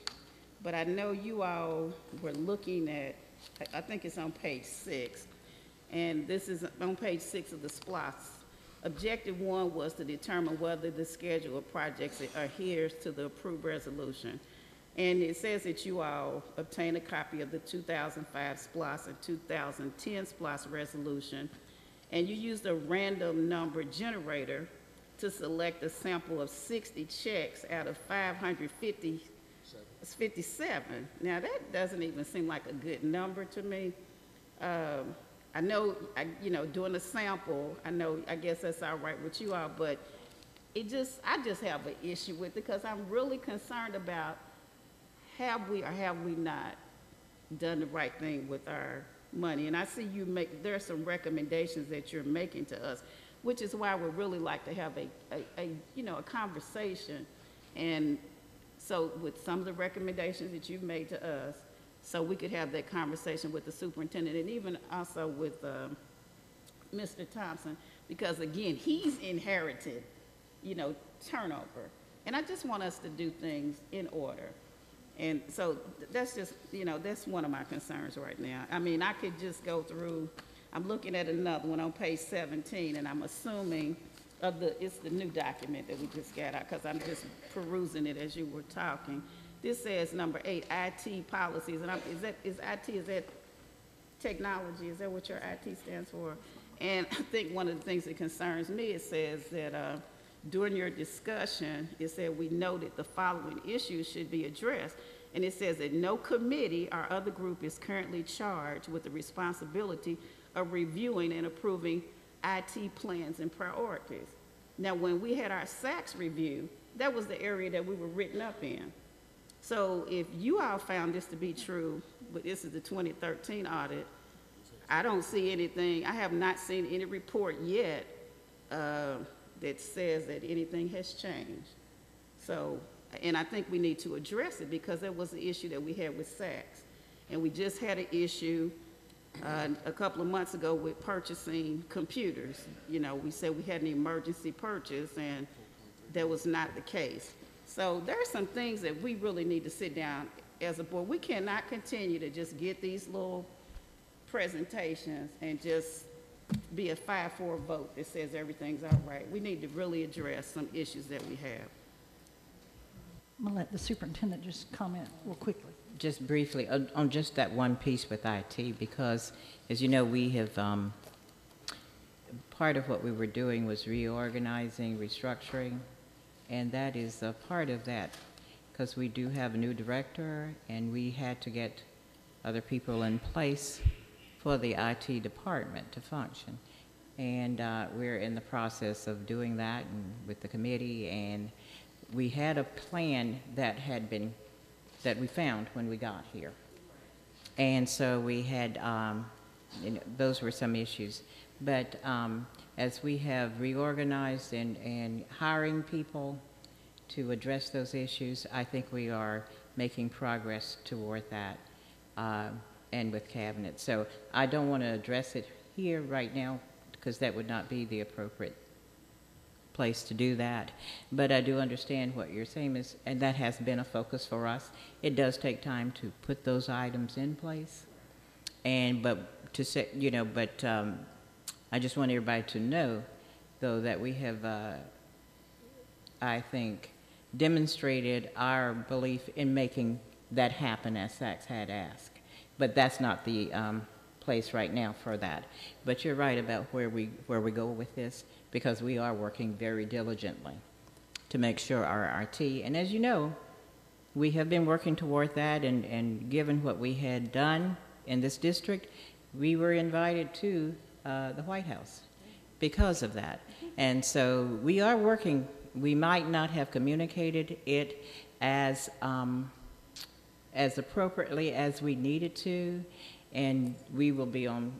but I know you all were looking at, I think it's on page 6, and this is on page 6 of the SPLOST. Objective 1 was to determine whether the schedule of projects adheres to the approved resolution. And it says that you all obtain a copy of the 2005 SPLOST and 2010 SPLOST resolution, and you used a random number generator to select a sample of 60 checks out of 557. Now that doesn't even seem like a good number to me. I know, doing a sample, I guess that's all right with you all, but I just have an issue with it, because I'm really concerned about, have we or have we not done the right thing with our money? And I see there are some recommendations that you're making to us, which is why we'd really like to have a conversation. And so with some of the recommendations that you've made to us, so we could have that conversation with the superintendent, and even also with Mr. Thompson, because again, he's inherited, turnover. And I just want us to do things in order. And so that's just, that's one of my concerns right now. I mean, I could just go through, I'm looking at another one on page 17, and I'm assuming it's the new document that we just got out, because I'm just perusing it as you were talking. This says number 8, IT policies, and is that technology? Is that what your IT stands for? And I think one of the things that concerns me, it says that during your discussion, it said we noted the following issues should be addressed. And it says that no committee or other group is currently charged with the responsibility of reviewing and approving IT plans and priorities. Now, when we had our SACS review, that was the area that we were written up in. So if you all found this to be true, but this is the 2013 audit, I don't see anything, I have not seen any report yet that says that anything has changed. So, and I think we need to address it, because that was the issue that we had with SACS. And we just had an issue a couple of months ago with purchasing computers. We said we had an emergency purchase, and that was not the case. So there are some things that we really need to sit down as a board. We cannot continue to just get these little presentations and just be a 5-4 vote that says everything's all right. We need to really address some issues that we have. I'm going to let the superintendent just comment real quickly. just briefly, on just that one piece with IT, because as you know, we have, part of what we were doing was reorganizing, restructuring, and that is a part of that, because we do have a new director, and we had to get other people in place for the IT department to function. And we're in the process of doing that and with the committee, and we had a plan that that we found when we got here. And so we had, those were some issues. But as we have reorganized and hiring people to address those issues, I think we are making progress toward that, and with cabinet. So I don't want to address it here right now, because that would not be the appropriate place to do that. But I do understand what you're saying, and that has been a focus for us. It does take time to put those items in place, but to say, I just want everybody to know, though, that we have, I think, demonstrated our belief in making that happen as Sachs had asked. But that's not the place right now for that. But you're right about where we go with this, because we are working very diligently to make sure our RT, and as you know, we have been working toward that, and given what we had done in this district, we were invited to the White House because of that. And so we are working. We might not have communicated it as appropriately as we needed to, and we will be on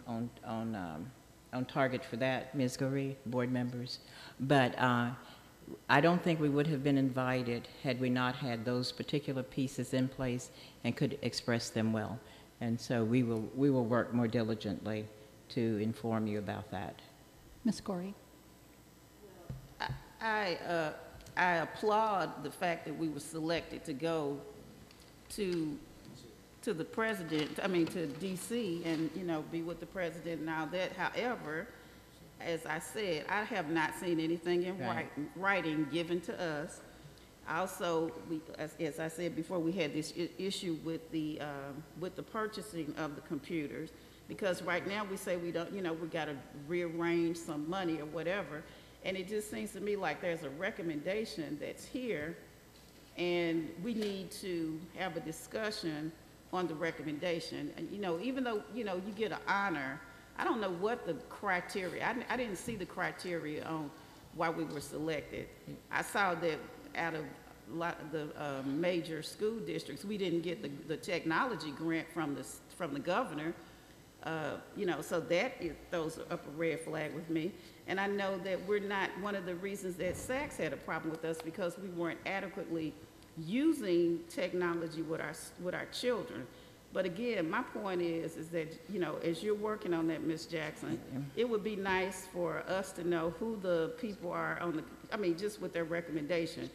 target for that, Ms. Goree, board members. But I don't think we would have been invited had we not had those particular pieces in place and could express them well. And so we will work more diligently to inform you about that. Ms. Goree. I applaud the fact that we were selected to go to the president, to D.C. and, be with the president and all that. However, as I said, I have not seen anything in writing given to us. Also, as I said before, we had this issue with the purchasing of the computers, because right now we say we don't, we got to rearrange some money or whatever, and it just seems to me like there's a recommendation that's here, and we need to have a discussion on the recommendation. And even though you get an honor, I don't know what the criteria. I didn't see the criteria on why we were selected. I saw that out of a lot of the major school districts, we didn't get the technology grant from the governor. So that throws up a red flag with me. And I know that we're not, one of the reasons that Sachs had a problem with us, because we weren't adequately using technology with our children. But again, my point is that, as you're working on that, Ms. Jackson, it would be nice for us to know who the people are just with their recommendation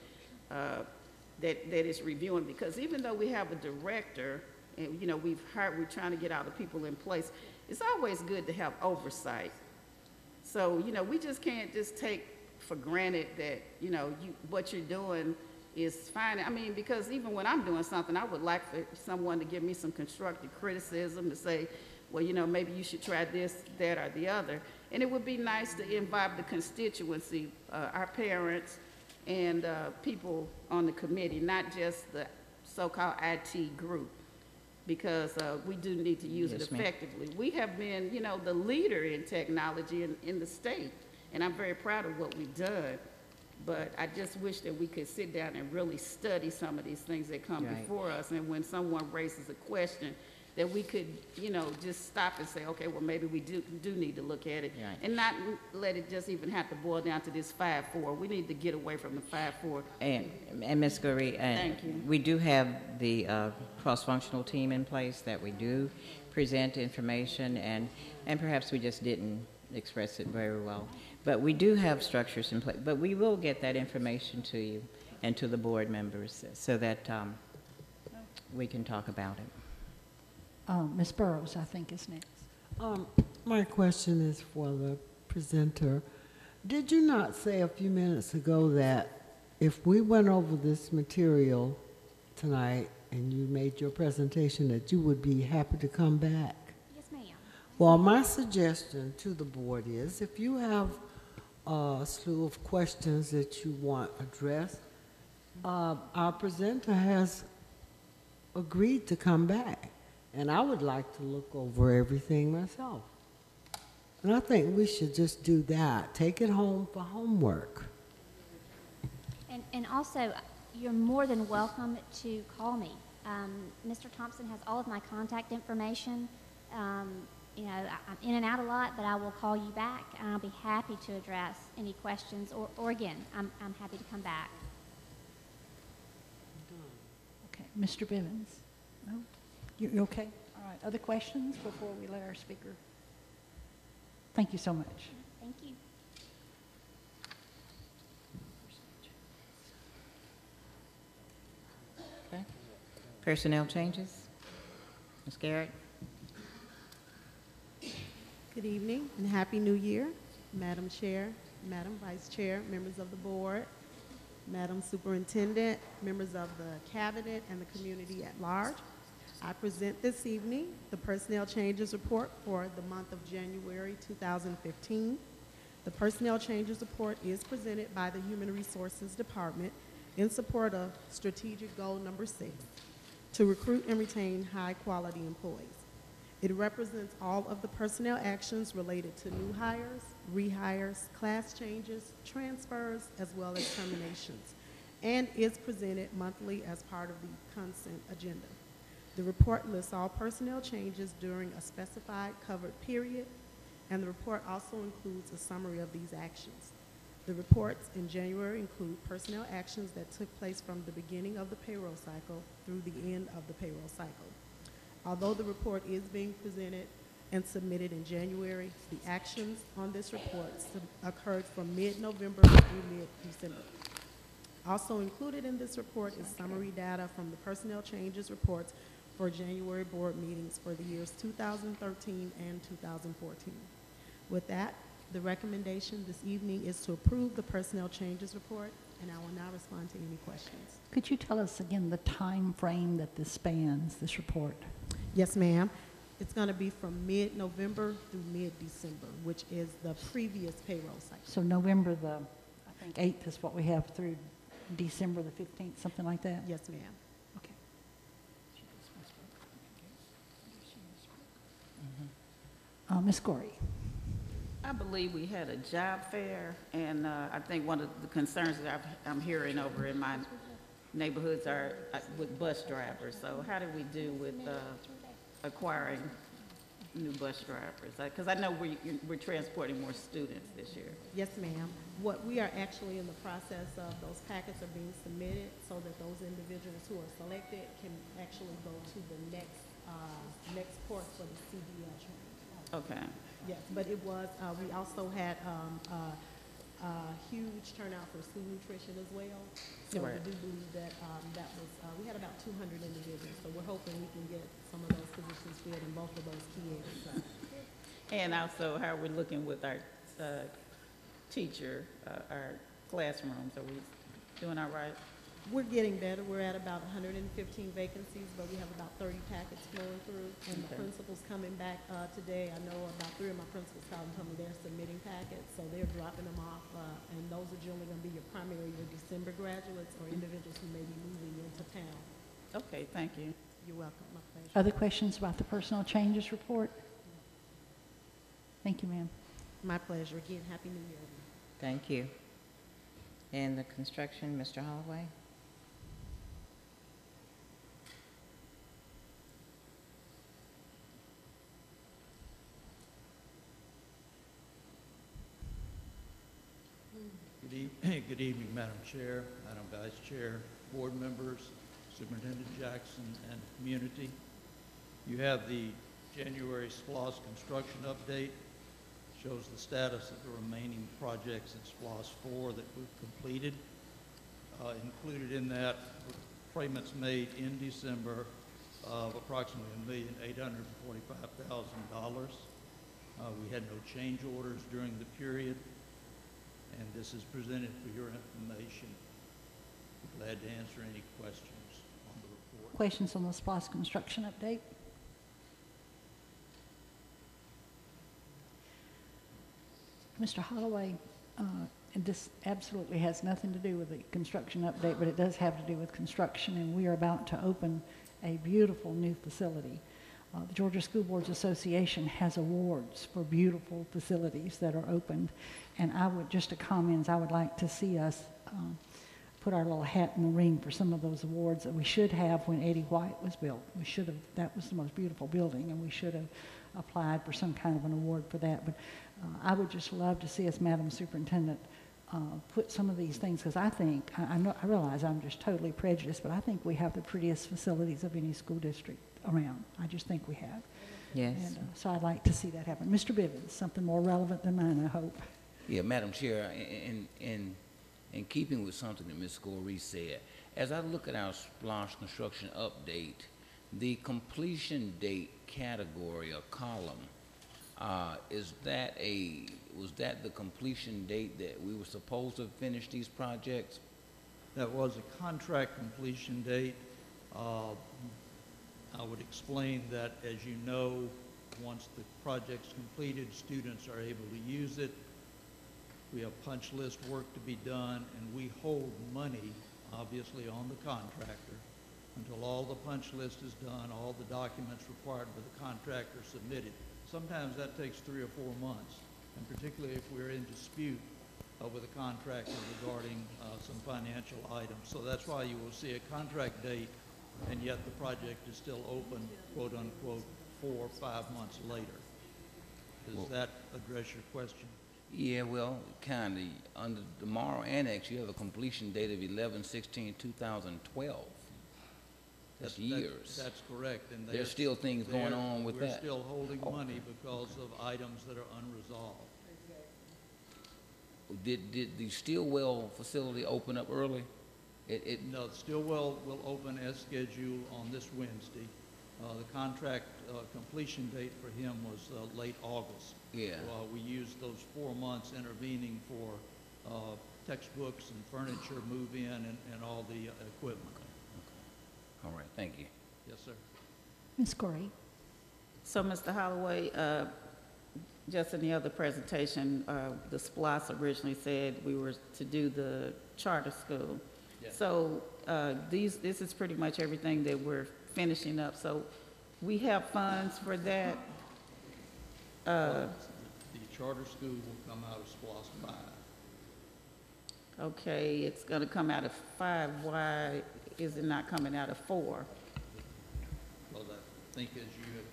that is reviewing. Because even though we have a director, and, we're trying to get all the people in place, it's always good to have oversight. So, we just can't just take for granted that, what you're doing is fine. Because even when I'm doing something, I would like for someone to give me some constructive criticism, to say, well, maybe you should try this, that, or the other. And it would be nice to involve the constituency, our parents, and people on the committee, not just the so-called IT group, because we do need to use it effectively. We have been, the leader in technology in the state, and I'm very proud of what we've done. But I just wish that we could sit down and really study some of these things that come before us, and when someone raises a question, that we could, just stop and say, okay, well, maybe we do need to look at it, and not let it just even have to boil down to this 5-4. We need to get away from the 5-4. And Ms. Goree, thank you. We do have the cross-functional team in place that we do present information, and perhaps we just didn't express it very well. But we do have structures in place. But we will get that information to you and to the board members so that we can talk about it. Ms. Burrows, I think, is next. My question is for the presenter. Did you not say a few minutes ago that if we went over this material tonight and you made your presentation that you would be happy to come back. Yes, ma'am. Well, my suggestion to the board is if you have a slew of questions that you want addressed, our presenter has agreed to come back, and I would like to look over everything myself. And I think we should just do that. Take it home for homework. And also, you're more than welcome to call me. Mr. Thompson has all of my contact information. You know, I'm in and out a lot, but I will call you back, and I'll be happy to address any questions, or again, I'm happy to come back. Okay, Mr. Bivens? No? You okay? All right, other questions before we let our speaker? Thank you so much. Thank you. Okay. Personnel changes? Ms. Garrett? Good evening and Happy New Year, Madam Chair, Madam Vice Chair, members of the board, Madam Superintendent, members of the Cabinet, and the community at large. I present this evening the Personnel Changes Report for the month of January 2015. The Personnel Changes Report is presented by the Human Resources Department in support of Strategic Goal Number 6, to recruit and retain high-quality employees. It represents all of the personnel actions related to new hires, rehires, class changes, transfers, as well as terminations, and is presented monthly as part of the consent agenda. The report lists all personnel changes during a specified covered period, and the report also includes a summary of these actions. The reports in January include personnel actions that took place from the beginning of the payroll cycle through the end of the payroll cycle. Although the report is being presented and submitted in January, the actions on this report occurred from mid-November through mid-December. Also included in this report is summary data from the personnel changes reports for January board meetings for the years 2013 and 2014. With that, the recommendation this evening is to approve the personnel changes report, and I will now respond to any questions. Could you tell us again the time frame that this spans, this report? Yes, ma'am. It's going to be from mid-November through mid-December, which is the previous payroll cycle. So November the, I think, 8th is what we have through December the 15th, something like that? Yes, ma'am. Okay. Ms. Gorey. I believe we had a job fair, and I think one of the concerns that I'm hearing over in my neighborhoods are with bus drivers. So how do we do with acquiring new bus drivers? Because I know we're transporting more students this year. Yes, ma'am. What we are actually in the process of, those packets are being submitted so that those individuals who are selected can actually go to the next course for the CDL training. Okay. Yes, but it was, we also had a huge turnout for school nutrition as well. So Right. we do believe that that was, we had about 200 individuals. So we're hoping we can get some of those positions filled in both of those key areas. So. And also how we're looking with our teacher, our classrooms. Are we doing all right? We're getting better. We're at about 115 vacancies, but we have about 30 packets flowing through. And the principals coming back today, I know about 3 of my principals called and told me they're submitting packets, so they're dropping them off. And those are generally going to be your primary, your December graduates or individuals who may be moving into town. Okay, thank you. You're welcome. My pleasure. Other questions about the personnel changes report? Thank you, ma'am. My pleasure. Again, Happy New Year. Thank you. And the construction, Mr. Holloway? Good evening, Madam Chair, Madam Vice Chair, board members, Superintendent Jackson, and community. You have the January SPLOS construction update. Shows the status of the remaining projects in SPLOS 4 that we've completed. Included in that were payments made in December of approximately $1,845,000. We had no change orders during the period, and this is presented for your information. Be glad to answer any questions on the report. questions on the SPOS construction update? Mr. Holloway, and this absolutely has nothing to do with the construction update, but it does have to do with construction, and we are about to open a beautiful new facility. The Georgia School Boards Association has awards for beautiful facilities that are opened, and I would, just a comment, I would like to see us put our little hat in the ring for some of those awards that we should have when Eddie White was built. We should have, that was the most beautiful building, and we should have applied for some kind of an award for that. But I would just love to see us, Madam Superintendent, put some of these things, because I think, I realize I'm just totally prejudiced, but I think we have the prettiest facilities of any school district around. I just think we have. Yes. And so I'd like to see that happen. Mr. Bivens, something more relevant than mine, I hope. Yeah, Madam Chair, in keeping with something that Ms. Goree said, as I look at our SPLOSH construction update, the completion date category or column, was that the completion date that we were supposed to finish these projects? That was a contract completion date. I would explain that, as you know, once the project's completed, students are able to use it. We have punch list work to be done, and we hold money, obviously, on the contractor until all the punch list is done, all the documents required by the contractor submitted. Sometimes that takes 3 or 4 months, and particularly if we're in dispute with the contractor regarding some financial items. So that's why you will see a contract date, and yet the project is still open, quote unquote, 4 or 5 months later. Does that address your question? Yeah, well, kind of. Under the Morrow Annex, you have a completion date of 11/16/2012. That's years. That's correct. And there's still things going on with we're that. We're still holding money because of items that are unresolved. Did the Stillwell facility open up early? No, the Stillwell will open as scheduled on this Wednesday. The contract completion date for him was late August. Yeah. So, we used those 4 months intervening for textbooks and furniture move-in and all the equipment. Okay. All right, thank you. Yes, sir. Ms. Goree. So, Mr. Holloway, just in the other presentation, the SPLOS originally said we were to do the charter school. Yes. So this is pretty much everything that we're finishing up. So we have funds for that. The charter school will come out of SPLOS 5. Okay, it's going to come out of 5. Why is it not coming out of 4? Well, I think as you have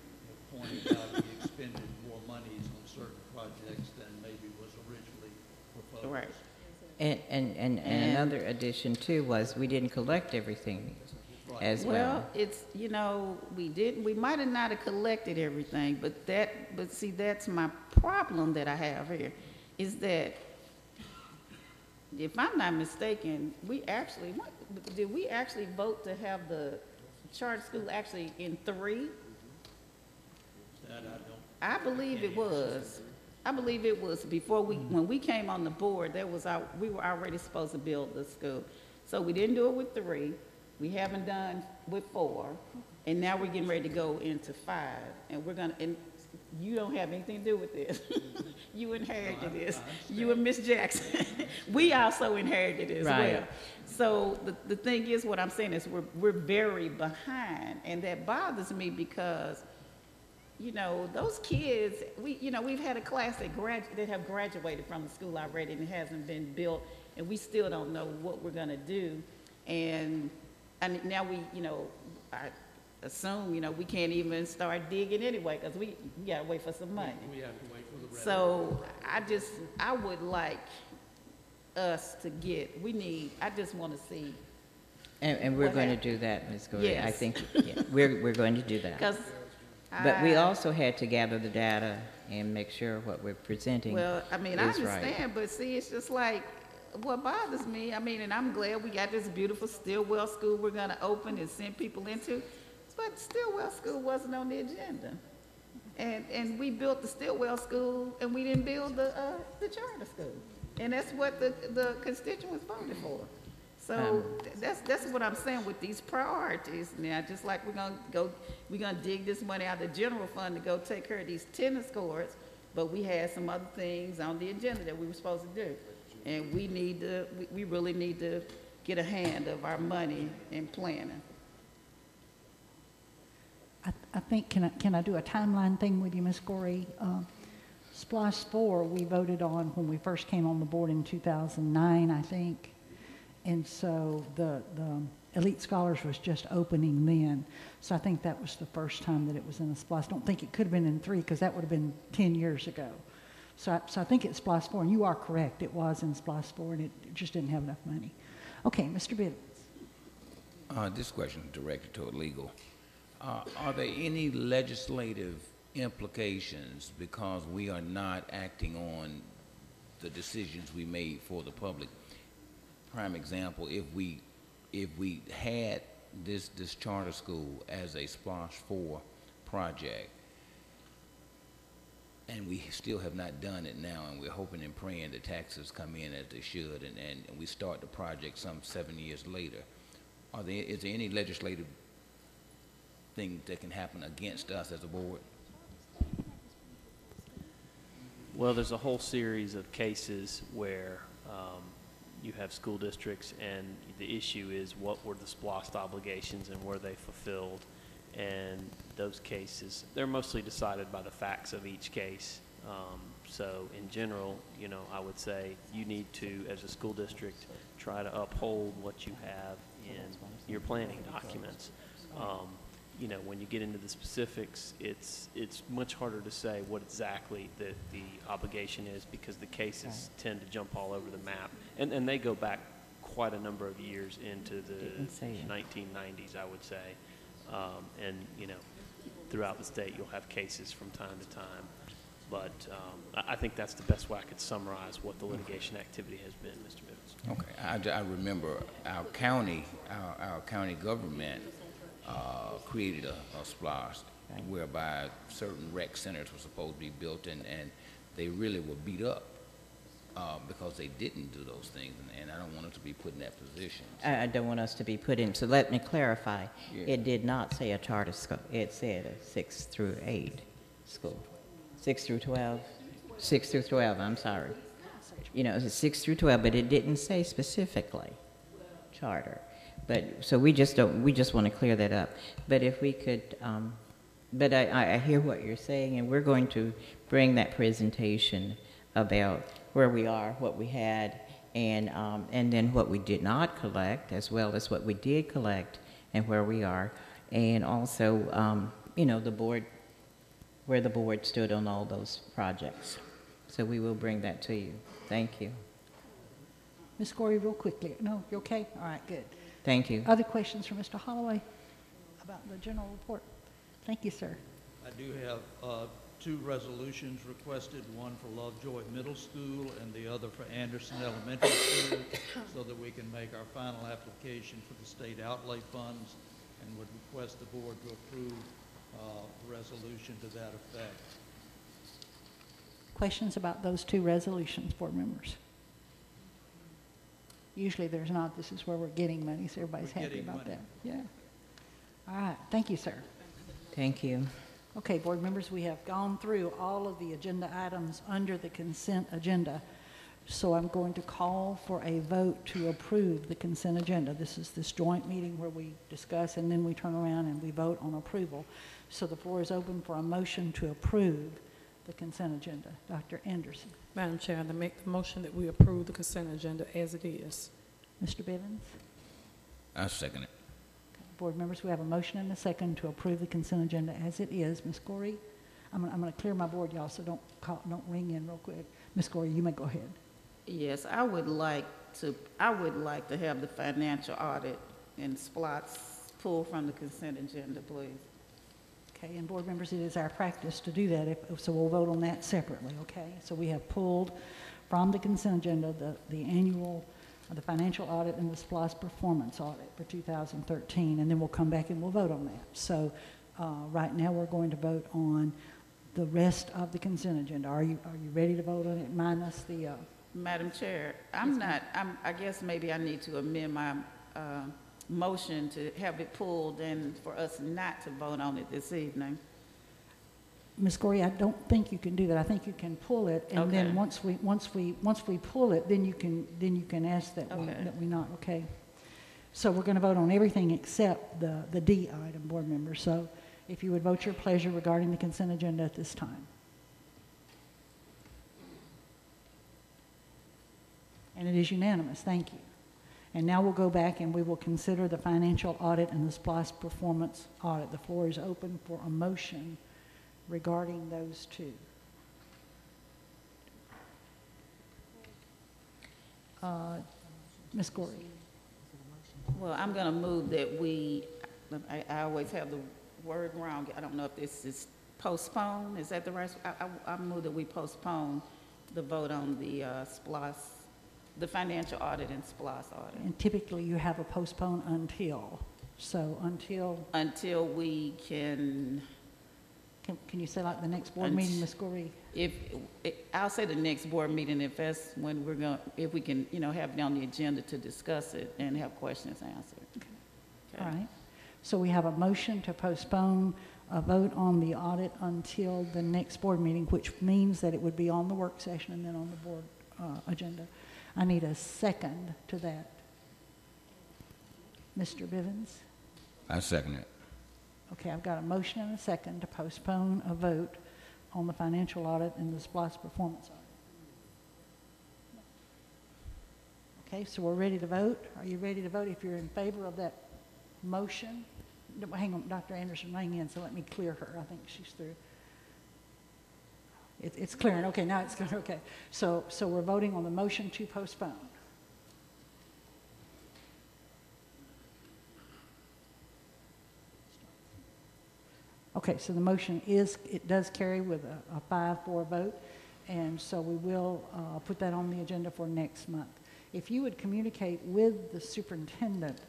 pointed out, we expended more monies on certain projects than maybe was originally proposed. Right. And another addition too was we didn't collect everything as well. Well, it's, you know, we might have not have collected everything, but see, that's my problem that I have here, is that if I'm not mistaken, did we actually vote to have the charter school actually in 3? That I believe it was. I believe it was before when we came on the board, we were already supposed to build the school. So we didn't do it with 3. We haven't done with 4. And now we're getting ready to go into 5. And you don't have anything to do with this. You inherited this. You and Miss Jackson. We also inherited it as well. So the thing is, what I'm saying is we're very behind. And that bothers me because, you know, those kids, we've had a class that have graduated from the school already and it hasn't been built, and we still don't know what we're going to do. And now I assume, we can't even start digging anyway because we got to wait for some money. We have to wait for the rest. So I would like us to I just want to see. And we're going to do that, Ms. Goree. Yes. I think we're going to do that. But we also had to gather the data and make sure what we're presenting Well, I is understand, right. but see, it's just like, what bothers me, and I'm glad we got this beautiful Stillwell school we're going to open and send people into, but Stillwell school wasn't on the agenda. And we built the Stillwell school, and we didn't build the charter school. And that's what the constituents voted for. So that's what I'm saying with these priorities now. Just like we're gonna dig this money out of the general fund to go take care of these tennis courts, but we had some other things on the agenda that we were supposed to do, and we really need to get a hand of our money in planning. I think, can I do a timeline thing with you, Ms. Gorey? SPLOST 4, we voted on when we first came on the board in 2009, I think. And so the Elite Scholars was just opening then. So I think that was the first time that it was in a SPLOST. I don't think it could have been in 3 because that would have been 10 years ago. So I think it's SPLOST 4, and you are correct. It was in SPLOST 4, and it just didn't have enough money. Okay, Mr. Bivens. This question is directed toward legal. Are there any legislative implications because we are not acting on the decisions we made for the public? Prime example, if we had this charter school as a SPLOST 4 project, and we still have not done it now, and we're hoping and praying the taxes come in as they should, and we start the project some 7 years later, is there any legislative thing that can happen against us as a board? Well, there's a whole series of cases where you have school districts, and the issue is what were the SPLOST obligations and were they fulfilled? And those cases, they're mostly decided by the facts of each case. So in general, you know, I would say you need to, as a school district, try to uphold what you have in your planning documents. You know, when you get into the specifics, it's much harder to say what exactly the obligation is because the cases tend to jump all over the map. And they go back quite a number of years into the 1990s, I would say. And, you know, throughout the state, you'll have cases from time to time. But I think that's the best way I could summarize what the litigation activity has been, Mr. Bivens. Okay, I remember our county government created a SPLOST whereby certain rec centers were supposed to be built, and they really were beat up because they didn't do those things, and I don't want us to be put in that position. I don't want us to be put in, so let me clarify. Yeah. It did not say a charter school. It said a 6 through 8 school. 6 through 12? 6 through 12, I'm sorry. You know, it's 6 through 12, but it didn't say specifically charter. But, so we just want to clear that up. But if we could, but I hear what you're saying, and we're going to bring that presentation about where we are, what we had, and then what we did not collect, as well as what we did collect and where we are, and also, you know, the board, where the board stood on all those projects. So we will bring that to you. Thank you. Ms. Gorey, real quickly. No, you okay? All right, good. Thank you. Other questions for Mr. Holloway about the general report? Thank you, sir. I do have 2 resolutions requested, one for Lovejoy Middle School and the other for Anderson Elementary School, so that we can make our final application for the state outlay funds, and would request the board to approve a resolution to that effect. Questions about those 2 resolutions, board members? Usually there's not. This is where we're getting money, so everybody's happy about that. Yeah. All right. Thank you, sir. Thank you. Okay, board members, we have gone through all of the agenda items under the consent agenda. So I'm going to call for a vote to approve the consent agenda. This is this joint meeting where we discuss and then we turn around and we vote on approval. So the floor is open for a motion to approve the consent agenda. Dr. Anderson. Madam Chair, I make the motion that we approve the consent agenda as it is. Mr. Bivens? I second it. Okay. Board members, we have a motion and a second to approve the consent agenda as it is. Ms. Gorey, I'm going to clear my board, y'all, so don't ring in real quick. Ms. Gorey, you may go ahead. Yes, I would like to have the financial audit and SPLOST pulled from the consent agenda, please. Okay, and board members, it is our practice to do that, so we'll vote on that separately, okay? So we have pulled from the consent agenda the annual, the financial audit and the SPLOST performance audit for 2013, and then we'll come back and we'll vote on that. So right now we're going to vote on the rest of the consent agenda. Are you ready to vote on it minus the Madam Chair, I guess maybe I need to amend my motion to have it pulled and for us not to vote on it this evening. Ms. Gorey, I don't think you can do that. I think you can pull it, and then Okay. once we pull it, then you can ask that we not, okay? So we're going to vote on everything except the D item, board members. So if you would vote your pleasure regarding the consent agenda at this time. And it is unanimous. Thank you. And now we'll go back and we will consider the financial audit and the SPLOST performance audit. The floor is open for a motion regarding those two. Ms. Gorey. Well, I'm going to move that I always have the word wrong. I don't know if this is postpone. Is that the right? I move that we postpone the vote on the SPLOST, the financial audit and SPLOST audit. And typically you have a postpone until. So until we can. Can you say like the next board meeting, Ms. Gorey? I'll say the next board meeting if that's when if we can, have it on the agenda to discuss it and have questions answered. Okay. All right. So we have a motion to postpone a vote on the audit until the next board meeting, which means that it would be on the work session and then on the board agenda. I need a second to that. Mr. Bivens? I second it. Okay, I've got a motion and a second to postpone a vote on the financial audit and the SPLOST performance audit. Okay, so we're ready to vote. Are you ready to vote if you're in favor of that motion? No, hang on, Dr. Anderson rang in, so let me clear her. I think she's through. It's clearing. Okay, now it's good. Okay, so we're voting on the motion to postpone. Okay, so the motion does carry with a 5-4 vote, and so we will put that on the agenda for next month. If you would communicate with the superintendent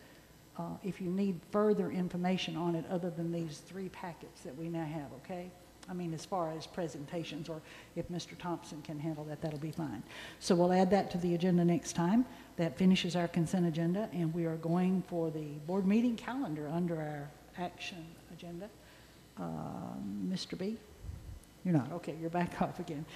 if you need further information on it other than these 3 packets that we now have, okay? I mean, as far as presentations, or if Mr. Thompson can handle that, that'll be fine. So we'll add that to the agenda next time. That finishes our consent agenda, and we are going for the board meeting calendar under our action agenda. Mr. B? You're not. Okay, you're back off again.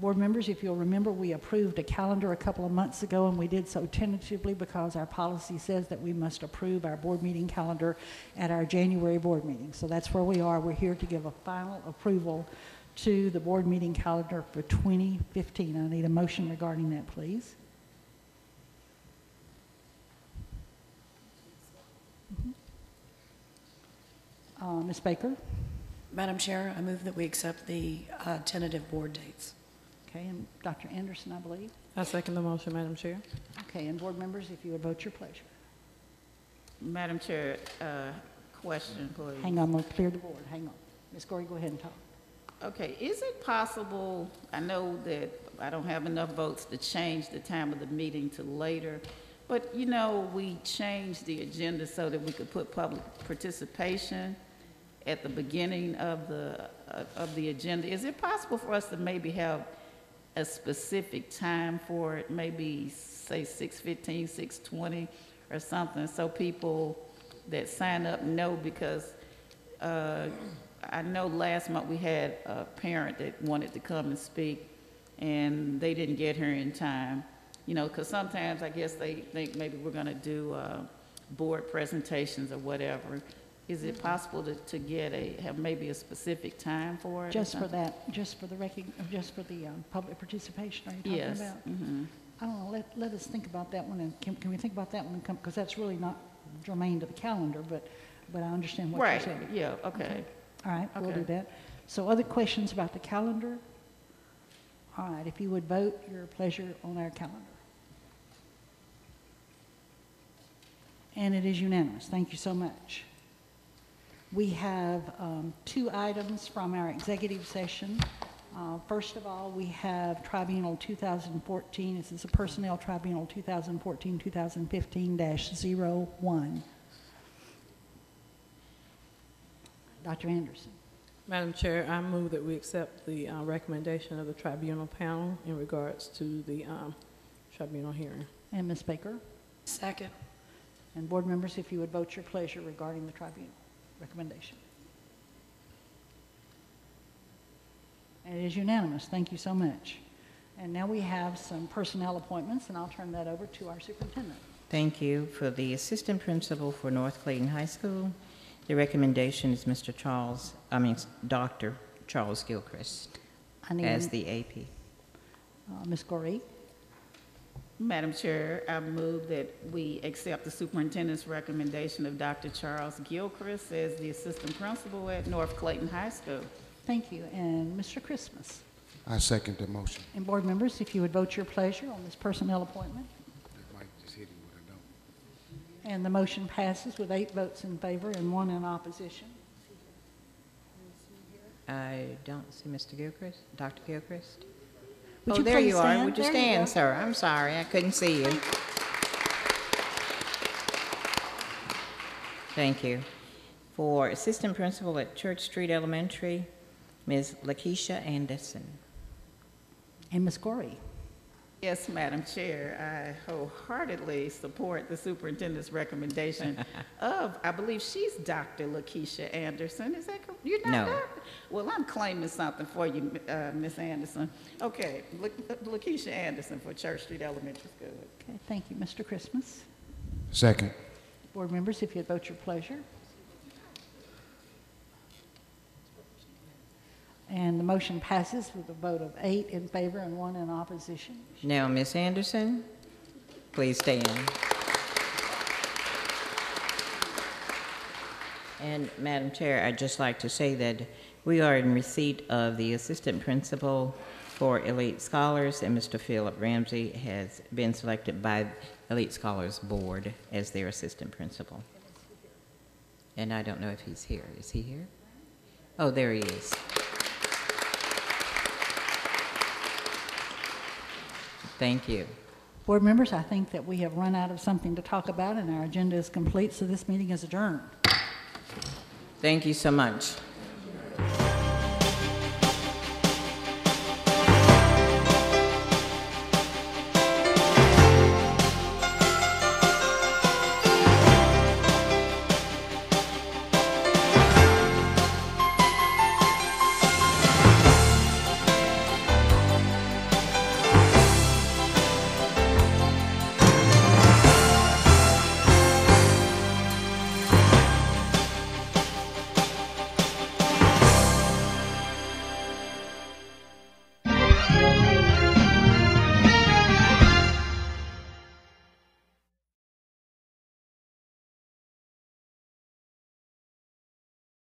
Board members, if you'll remember, we approved a calendar a couple of months ago, and we did so tentatively because our policy says that we must approve our board meeting calendar at our January board meeting. So that's where we are. We're here to give a final approval to the board meeting calendar for 2015. I need a motion regarding that, please. Ms. Baker? Madam Chair, I move that we accept the tentative board dates. Okay, and Dr. Anderson, I believe. I second the motion, Madam Chair. Okay, and board members, if you would vote your pleasure. Madam Chair, question, please. Hang on, we'll clear the board. Hang on. Ms. Gorey, go ahead and talk. Okay, is it possible, I know that I don't have enough votes to change the time of the meeting to later, but we changed the agenda so that we could put public participation at the beginning of the agenda. Is it possible for us to maybe have a specific time for it, maybe say 6:15, 6:20 or something, so people that sign up know? Because I know last month we had a parent that wanted to come and speak, and they didn't get here in time. Because sometimes I guess they think maybe we're going to do board presentations or whatever. Is it possible to have maybe a specific time for it? Just for that, just for the public participation, are you talking yes. about? Mm-hmm. I don't know, let us think about that one, and can we think about that one, because that's really not germane to the calendar, but I understand what you're saying. Right, yeah, okay. All right, we'll Okay. do that. So other questions about the calendar? All right, if you would vote your pleasure on our calendar. And it is unanimous. Thank you so much. We have 2 items from our executive session. First of all, we have Tribunal 2014. This is a Personnel Tribunal 2014-2015-01. Dr. Anderson. Madam Chair, I move that we accept the recommendation of the tribunal panel in regards to the tribunal hearing. And Ms. Baker? Second. And board members, if you would vote your pleasure regarding the tribunal recommendation. And it is unanimous. Thank you so much. And now we have some personnel appointments, and I'll turn that over to our superintendent. Thank you. For the assistant principal for North Clayton High School, the recommendation is Dr. Charles Gilchrist as the AP. Ms. Goree? Madam Chair, I move that we accept the superintendent's recommendation of Dr. Charles Gilchrist as the assistant principal at North Clayton High School. Thank you. And Mr. Christmas? I second the motion. And board members, if you would vote your pleasure on this personnel appointment. Mike just hit him with a no. And the motion passes with 8 votes in favor and 1 in opposition. I don't see Mr. Gilchrist. Dr. Gilchrist? Would Oh, you there please you are. stand? Would you There you stand, go. sir? I'm sorry, I couldn't see you. Thank you. For assistant principal at Church Street Elementary, Ms. Lakeisha Anderson. And Ms. Goree? Yes, Madam Chair, I wholeheartedly support the superintendent's recommendation of, I believe she's Dr. Lakeisha Anderson. Is that correct? You're not No. Dr.? Well, I'm claiming something for you, Ms. Anderson. Okay, Lakeisha Anderson for Church Street Elementary School. Okay, thank you. Mr. Christmas? Second. Board members, if you'd vote your pleasure. And the motion passes with a vote of 8 in favor and 1 in opposition. Now, Ms. Anderson, please stand. And Madam Chair, I'd just like to say that we are in receipt of the assistant principal for Elite Scholars, and Mr. Philip Ramsey has been selected by Elite Scholars Board as their assistant principal. And I don't know if he's here. Is he here? Oh, there he is. Thank you. Board members, I think that we have run out of something to talk about and our agenda is complete, so this meeting is adjourned. Thank you so much.